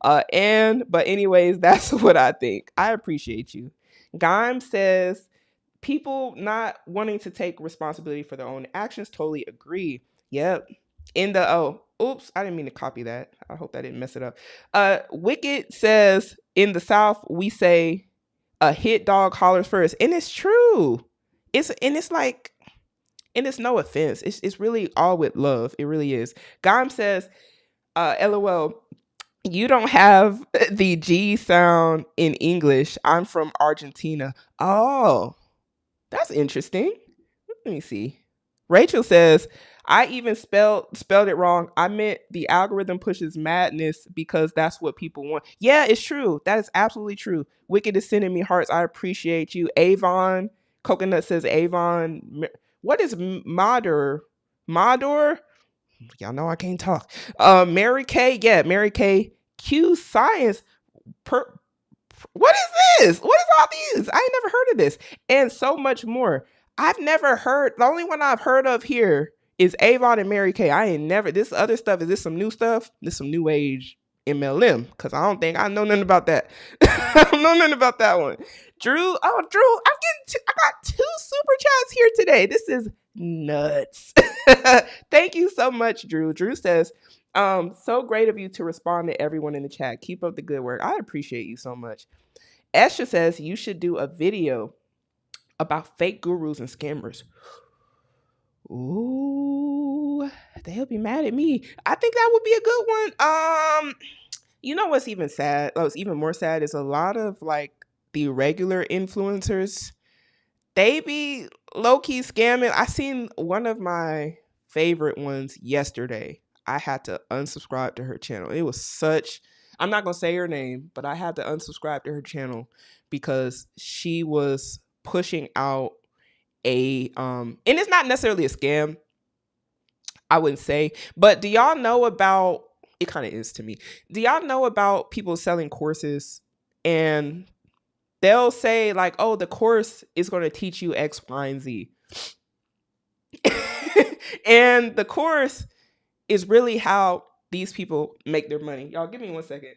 But anyways, that's what I think. I appreciate you. Gaim says people not wanting to take responsibility for their own actions. Totally agree. Yep. Oops, I didn't mean to copy that. I hope I didn't mess it up. Wicked says in the South we say a hit dog hollers first, and it's true. It's no offense. It's really all with love. It really is. Gaim says, LOL. You don't have the G sound in English. I'm from Argentina. Oh, that's interesting. Let me see. Rachel says, I even spelled it wrong. I meant the algorithm pushes madness because that's what people want. Yeah, it's true. That is absolutely true. Wicked is sending me hearts. I appreciate you. Avon, Coconut says Avon. What is Mador? Mador? Y'all know I can't talk. Mary Kay. Yeah, Mary Kay. Q Science. What is this? What is all these? I ain't never heard of this. And so much more. I've never heard. The only one I've heard of here is Avon and Mary Kay. I ain't never. This other stuff, is this some new stuff? This some new age MLM? Because I don't think I know nothing about that. I don't know nothing about that one. Drew. Oh, Drew. I got 2 super chats here today. This is nuts. Thank you so much, Drew. Drew says, so great of you to respond to everyone in the chat. Keep up the good work. I appreciate you so much. Esha says you should do a video about fake gurus and scammers. Ooh, they'll be mad at me. I think that would be a good one. You know what's even sad? What's even more sad is a lot of like the regular influencers. They be low-key scamming. I seen one of my favorite ones yesterday. I had to unsubscribe to her channel. It was such, I'm not going to say her name, but I had to unsubscribe to her channel because she was pushing out and it's not necessarily a scam, I wouldn't say, but do y'all know about, it kind of is to me. Do y'all know about people selling courses and they'll say like, oh, the course is going to teach you X, Y, and Z. And the course is really how these people make their money. Y'all give me 1 second.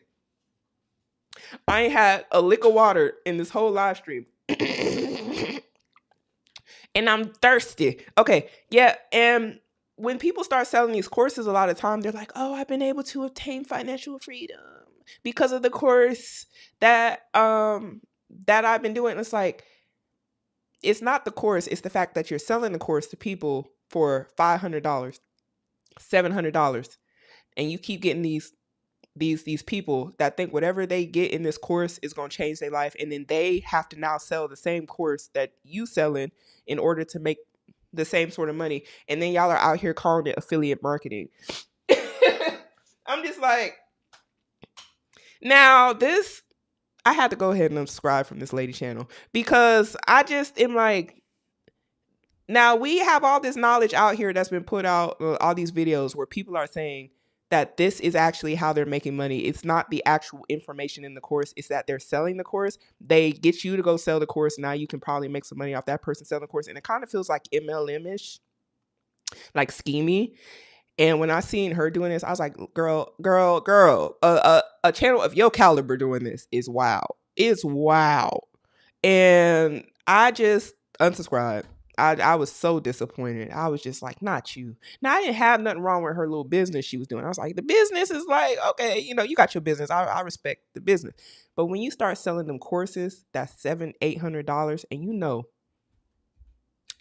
I ain't had a lick of water in this whole live stream. And I'm thirsty. Okay, yeah, and when people start selling these courses, a lot of time they're like, oh, I've been able to obtain financial freedom because of the course that I've been doing. It's like, it's not the course, it's the fact that you're selling the course to people for $500, $700, and you keep getting these people that think whatever they get in this course is going to change their life, and then they have to now sell the same course that you selling in order to make the same sort of money, and then y'all are out here calling it affiliate marketing. I'm just like, now this, I had to go ahead and unsubscribe from this lady channel because I just am like, now we have all this knowledge out here that's been put out, all these videos where people are saying that this is actually how they're making money. It's not the actual information in the course. It's that they're selling the course. They get you to go sell the course. Now you can probably make some money off that person selling the course. And it kind of feels like MLM-ish, like scheming. And when I seen her doing this, I was like, girl, a channel of your caliber doing this is wow. It's wow. And I just unsubscribed. I was so disappointed. I was just like, not you. Now, I didn't have nothing wrong with her little business she was doing. I was like, the business is like, okay, you got your business. I respect the business. But when you start selling them courses, that's $700-800, and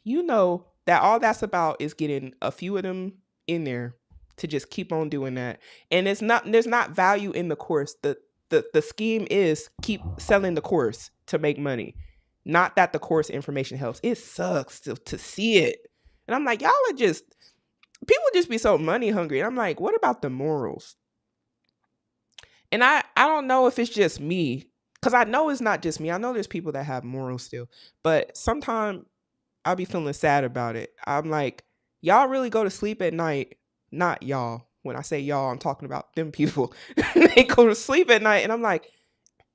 you know that all that's about is getting a few of them in there to just keep on doing that. And there's not value in the course. The scheme is keep selling the course to make money. Not that the course information helps. It sucks to see it. And I'm like, y'all are just, people just be so money hungry. And I'm like, what about the morals? And I don't know if it's just me, because I know it's not just me. I know there's people that have morals still, but sometimes I'll be feeling sad about it. I'm like, y'all really go to sleep at night. Not y'all. When I say y'all, I'm talking about them people. They go to sleep at night, and I'm like,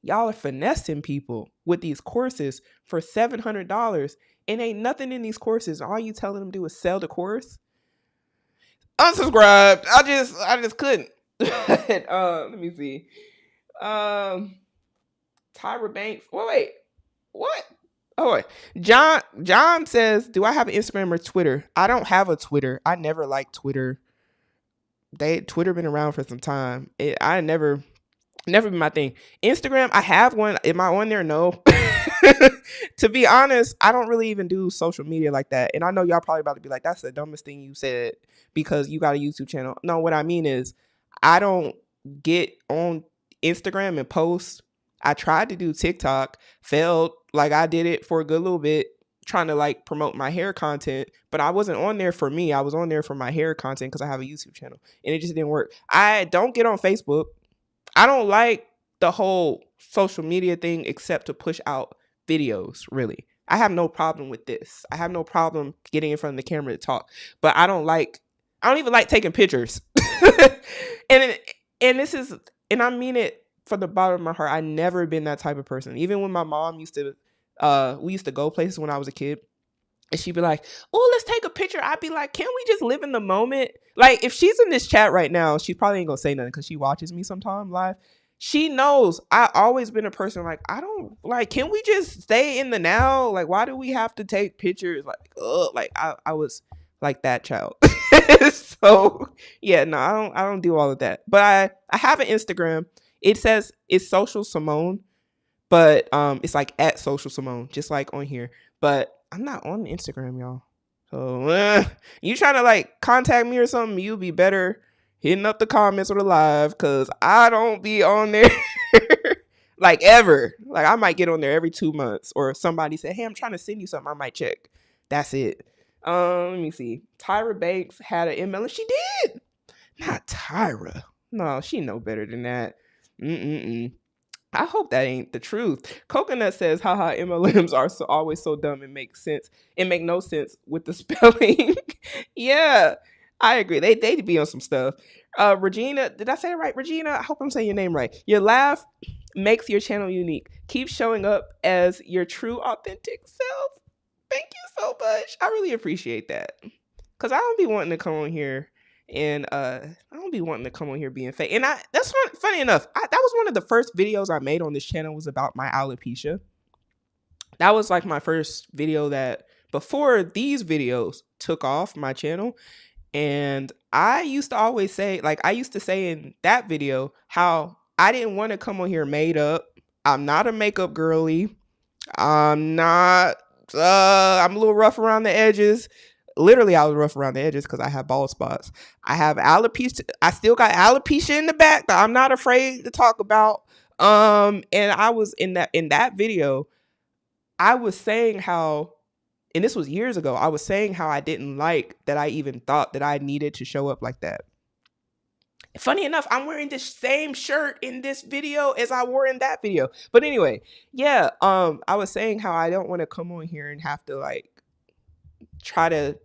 y'all are finessing people with these courses for $700, and ain't nothing in these courses. All you telling them to do is sell the course. Unsubscribed. I just couldn't. Let me see. Tyra Banks. Wait. What? Oh wait. John says, "Do I have an Instagram or Twitter?" I don't have a Twitter. I never liked Twitter. Twitter been around for some time. I never been my thing. Instagram, I have one. Am I on there? No. To be honest, I don't really even do social media like that. And I know y'all probably about to be like, that's the dumbest thing you said because you got a YouTube channel. No, what I mean is I don't get on Instagram and post. I tried to do TikTok, failed. Like I did it for a good little bit, trying to like promote my hair content, but I wasn't on there for me. I was on there for my hair content because I have a YouTube channel, and it just didn't work. I don't get on Facebook. I don't like the whole social media thing except to push out videos, really. I have no problem with this. I have no problem getting in front of the camera to talk, but I don't even like taking pictures. and this is, and I mean it from the bottom of my heart. I never been that type of person. Even when my mom we used to go places when I was a kid, and she'd be like, "Oh, let's take a picture." I'd be like, "Can't we just live in the moment?" Like, if she's in this chat right now, she probably ain't gonna say nothing because she watches me sometime live. She knows I always been a person like, I don't like, can we just stay in the now? Like, why do we have to take pictures? Like, I was like that child. So yeah, no, I don't do all of that. But I have an Instagram. It says it's Social Simone, but it's like at Social Simone, just like on here. But I'm not on Instagram, y'all. So you trying to like contact me or something, you'll be better hitting up the comments or the live, because I don't be on there like ever. Like I might get on there every 2 months, or if somebody say, "Hey, I'm trying to send you something," I might check. That's it. Let me see. Tyra Banks had an email, and she did. Not Tyra. No, she know better than that. I hope that ain't the truth. Coconut says, haha, MLMs are always so dumb and make sense. It make no sense with the spelling. Yeah, I agree. They be on some stuff. Regina, did I say it right? Regina, I hope I'm saying your name right. Your laugh makes your channel unique. Keep showing up as your true, authentic self. Thank you so much. I really appreciate that. Because I don't be wanting to come on here and I don't be wanting to come on here being fake. And that's funny enough. That was one of the first videos I made on this channel, was about my alopecia. That was like my first video that, before these videos took off my channel. And I used to always say, like I used to say in that video, how I didn't want to come on here made up. I'm not a makeup girly. I'm not, I'm a little rough around the edges. Literally, I was rough around the edges because I have bald spots. I have alopecia. I still got alopecia in the back that I'm not afraid to talk about. And I was in that video, I was saying how, and this was years ago, I was saying how I didn't like that I even thought that I needed to show up like that. Funny enough, I'm wearing this same shirt in this video as I wore in that video. But anyway, yeah, I was saying how I don't want to come on here and have to like try to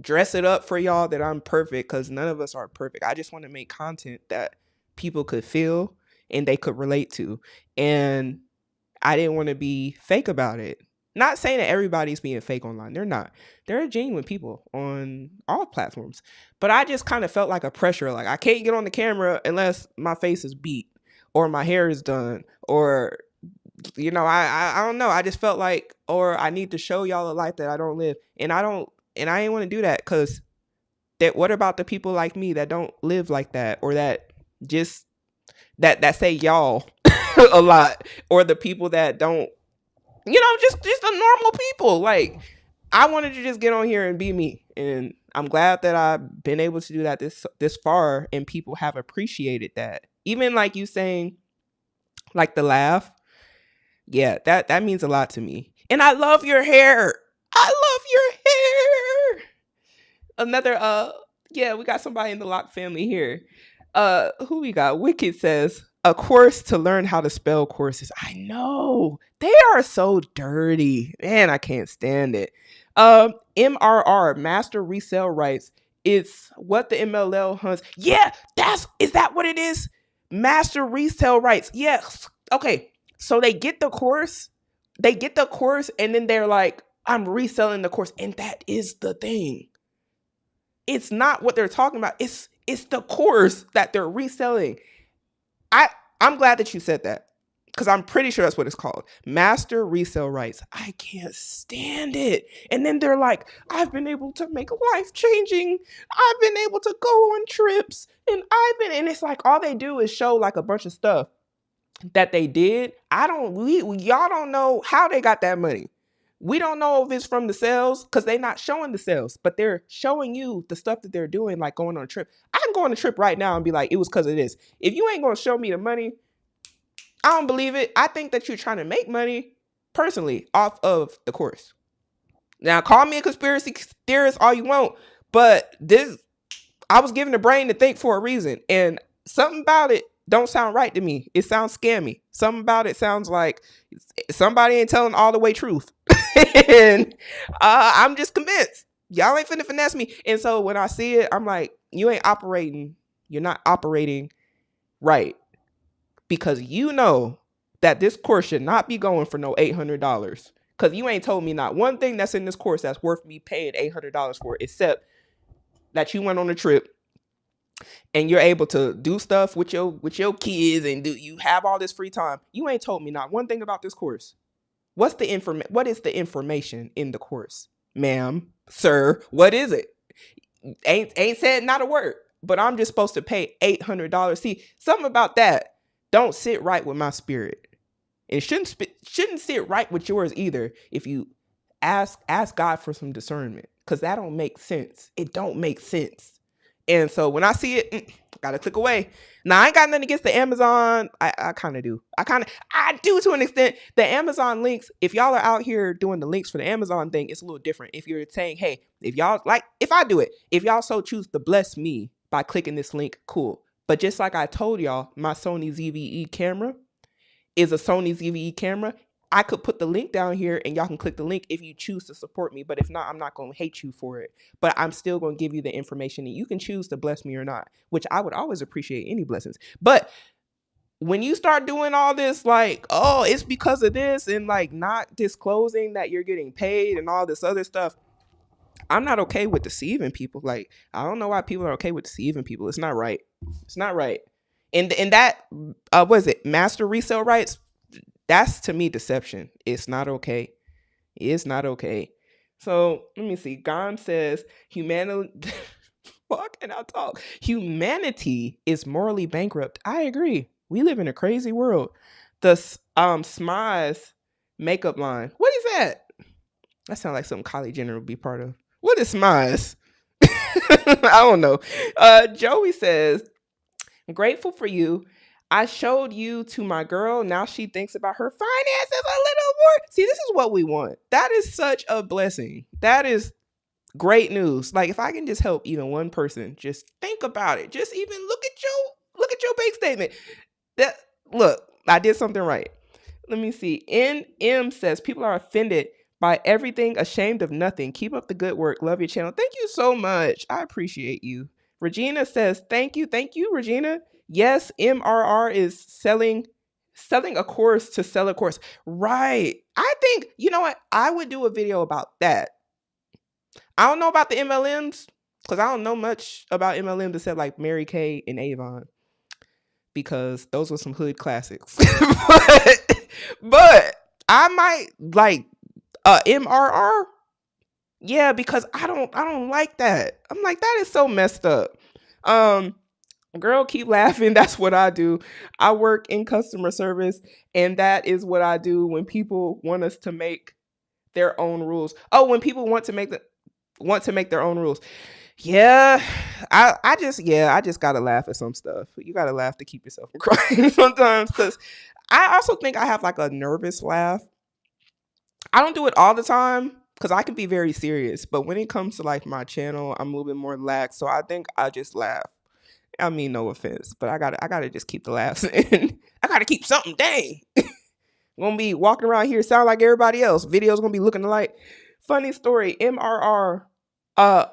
dress it up for y'all that I'm perfect, because none of us are perfect. I just want to make content that people could feel and they could relate to. And I didn't want to be fake about it. Not saying that everybody's being fake online. They're not. There are genuine people on all platforms. But I just kind of felt like a pressure. Like I can't get on the camera unless my face is beat or my hair is done, or you know, I don't know. I just felt like, or I need to show y'all a life that I don't live. And I ain't want to do that, because what about the people like me that don't live like that, or that just that say y'all a lot, or the people that don't, you know, just the normal people. Like I wanted to just get on here and be me And I'm glad that I've been able to do that this far, and people have appreciated that. Even like you saying, like the laugh, yeah, that means a lot to me. And I love your hair. I love your hair. Another yeah, we got somebody in the Lock family here. Who we got? Wicked says, a course to learn how to spell courses. I know. They are so dirty. Man, I can't stand it. MRR, Master Resale Rights. It's what the MLL hunts. Yeah, is that what it is? Master Resale Rights. Yes. Okay. So they get the course. And then they're like, I'm reselling the course. And that is the thing. It's not what they're talking about. It's the course that they're reselling. I'm glad that you said that, because I'm pretty sure that's what it's called. Master Resale Rights. I can't stand it. And then they're like, I've been able to make life changing. I've been able to go on trips. And it's like all they do is show like a bunch of stuff that they did. Y'all don't know how they got that money. We don't know if it's from the sales, because they're not showing the sales, but they're showing you the stuff that they're doing, like going on a trip. I can go on a trip right now and be like, it was because of this. If you ain't going to show me the money, I don't believe it. I think that you're trying to make money personally off of the course. Now, call me a conspiracy theorist all you want, but I was given a brain to think for a reason, and something about it don't sound right to me. It sounds scammy. Something about it sounds like somebody ain't telling all the way truth. And I'm just convinced y'all ain't finna finesse me. And so when I see it, I'm like, you're not operating right, because you know that this course should not be going for no $800, because you ain't told me not one thing that's in this course that's worth me paying $800 for, except that you went on a trip and you're able to do stuff with your kids, and you have all this free time. You ain't told me not one thing about this course. What is the information in the course, ma'am, sir? What is it? Ain't said not a word, but I'm just supposed to pay $800. See, something about that don't sit right with my spirit. It shouldn't sit right with yours either. If you ask God for some discernment, because that don't make sense. It don't make sense. And so when I see it, gotta click away. Now, I ain't got nothing against the Amazon. I kind of do. I do to an extent. The Amazon links, if y'all are out here doing the links for the Amazon thing, it's a little different. If you're saying, hey, if I do it, if y'all so choose to bless me by clicking this link, cool. But just like I told y'all, my Sony ZVE camera is a Sony ZVE camera. I could put the link down here and y'all can click the link if you choose to support me. But if not, I'm not going to hate you for it. But I'm still going to give you the information, and you can choose to bless me or not, which I would always appreciate any blessings. But when you start doing all this, like, oh, it's because of this, and like not disclosing that you're getting paid and all this other stuff, I'm not okay with deceiving people. Like, I don't know why people are okay with deceiving people. It's not right. It's not right. And that, what is it? Master Resale Rights? That's, to me, deception. It's not okay. It's not okay. So let me see. Gon says humanity. Fuck, and I'll talk. Humanity is morally bankrupt. I agree. We live in a crazy world. The Smize makeup line. What is that? That sounds like something Kylie Jenner would be part of. What is Smize? I don't know. Joey says, I'm grateful for you. I showed you to my girl. Now she thinks about her finances a little more. See, this is what we want. That is such a blessing. That is great news. Like, if I can just help even one person, just think about it. Just even look at your bank statement. Look, I did something right. Let me see. NM says, people are offended by everything, ashamed of nothing. Keep up the good work. Love your channel. Thank you so much. I appreciate you. Regina says, thank you. Thank you, Regina. Yes, MRR is selling a course to sell a course. Right. I think, you know what? I would do a video about that. I don't know about the MLMs, because I don't know much about MLMs except like Mary Kay and Avon, because those were some hood classics. but I might like MRR. Yeah, because I don't like that. I'm like, that is so messed up. Girl, keep laughing. That's what I do. I work in customer service, and that is what I do when people want us to make their own rules. Oh, when people want to make want to make their own rules. Yeah, I just gotta laugh at some stuff. You gotta laugh to keep yourself from crying sometimes, because I also think I have like a nervous laugh. I don't do it all the time because I can be very serious, but when it comes to like my channel, I'm a little bit more lax. So I think I just laugh. I mean, no offense, but I gotta just keep the laughs in. I gotta keep something. Dang, gonna be walking around here sound like everybody else. Videos gonna be looking alike. Funny story. MRR,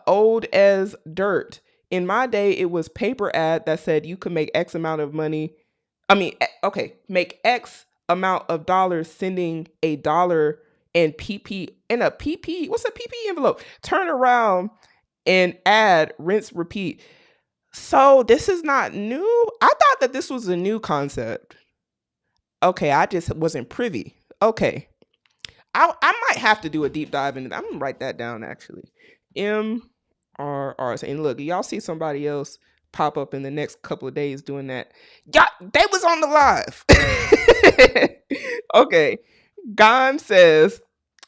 old as dirt. In my day, it was paper ad that said you could make X amount of money. I mean, okay, make X amount of dollars sending $1 and PP in a PP. What's a PP envelope? Turn around and add, rinse, repeat. So this is not new. I thought that this was a new concept. Okay, I just wasn't privy. Okay, I might have to do a deep dive into that. I'm gonna write that down actually. MRRs. And look, y'all see somebody else pop up in the next couple of days doing that. Y'all, they was on the live. Okay. Gon says,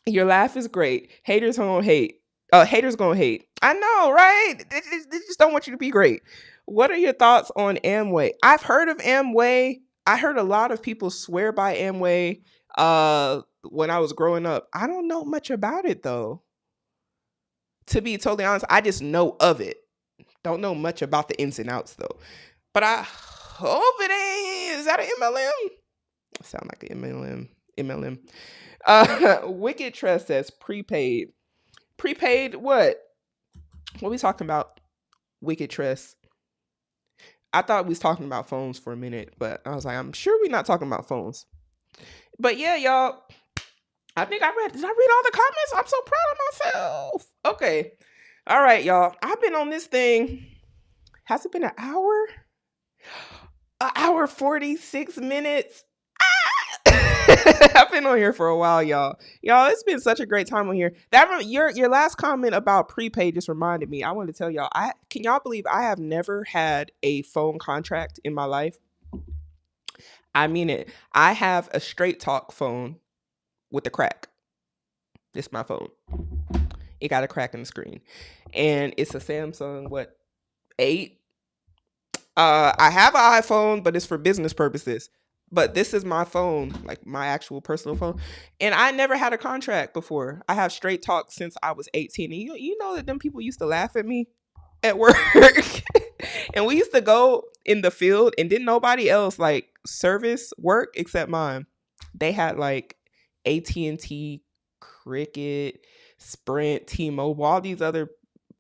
your laugh is great. Haters gonna hate. Haters gonna hate. I know, right? They just don't want you to be great. What are your thoughts on Amway? I've heard of Amway. I heard a lot of people swear by Amway when I was growing up. I don't know much about it though. To be totally honest, I just know of it. Don't know much about the ins and outs though. But I hope it ain't. Is that an MLM? Sound like an MLM. Wicked Trust says prepaid. Prepaid what? What we talking about? Wicked Trust. I thought we was talking about phones for a minute, but I was like, I'm sure we're not talking about phones. But yeah, y'all. I think did I read all the comments? I'm so proud of myself. Okay. All right, y'all. I've been on this thing. Has it been an hour? An hour 46 minutes. I've been on here for a while, y'all. Y'all, it's been such a great time on here. Your last comment about prepaid just reminded me. I wanted to tell y'all. Can y'all believe I have never had a phone contract in my life? I mean it. I have a straight talk phone with a crack. This is my phone. It got a crack in the screen, and it's a Samsung 8. I have an iPhone, but it's for business purposes. But this is my phone, like my actual personal phone. And I never had a contract before. I have straight talk since I was 18. And you know that them people used to laugh at me at work. And we used to go in the field and didn't nobody else like service work except mine. They had like AT&T, Cricket, Sprint, T-Mobile, all these other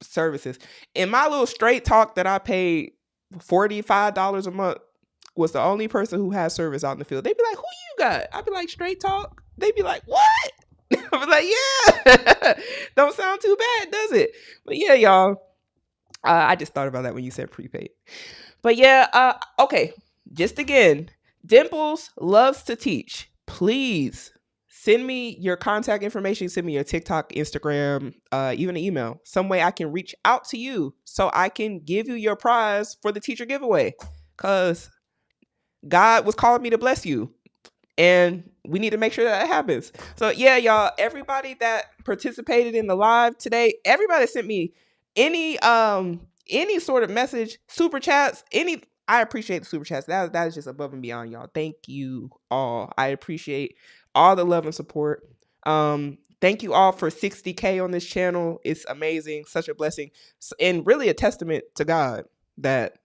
services. And my little straight talk that I paid $45 a month was the only person who has service out in the field. They'd be like, who you got? I'd be like, straight talk. They'd be like, what? I'd be like, yeah. Don't sound too bad, does it? But yeah, y'all. I just thought about that when you said prepaid. But yeah, okay. Just again, Dimples loves to teach. Please send me your contact information. Send me your TikTok, Instagram, even an email. Some way I can reach out to you so I can give you your prize for the teacher giveaway. Because God was calling me to bless you. And we need to make sure that happens. So yeah, y'all, everybody that participated in the live today, everybody sent me any sort of message, super chats, I appreciate the super chats. That is just above and beyond, y'all. Thank you all. I appreciate all the love and support. Thank you all for 60K on this channel. It's amazing, such a blessing, and really a testament to God that,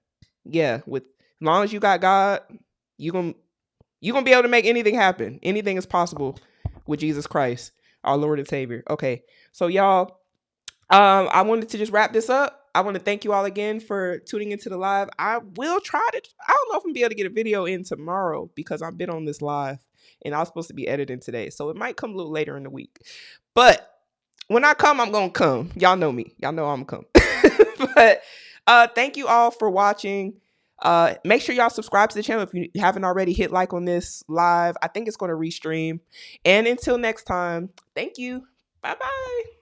yeah, with as long as you got God, you're gonna be able to make anything happen. Anything is possible with Jesus Christ, our Lord and Savior. Okay, so y'all, I wanted to just wrap this up. I want to thank you all again for tuning into the live. I will try to, I don't know if I'm gonna be able to get a video in tomorrow because I've been on this live and I was supposed to be editing today. So it might come a little later in the week. But when I come, I'm going to come. Y'all know me. Y'all know I'm going to come. But thank you all for watching. Make sure y'all subscribe to the channel if you haven't already. Hit like on this live. I think it's going to restream. And until next time, thank you. Bye-bye.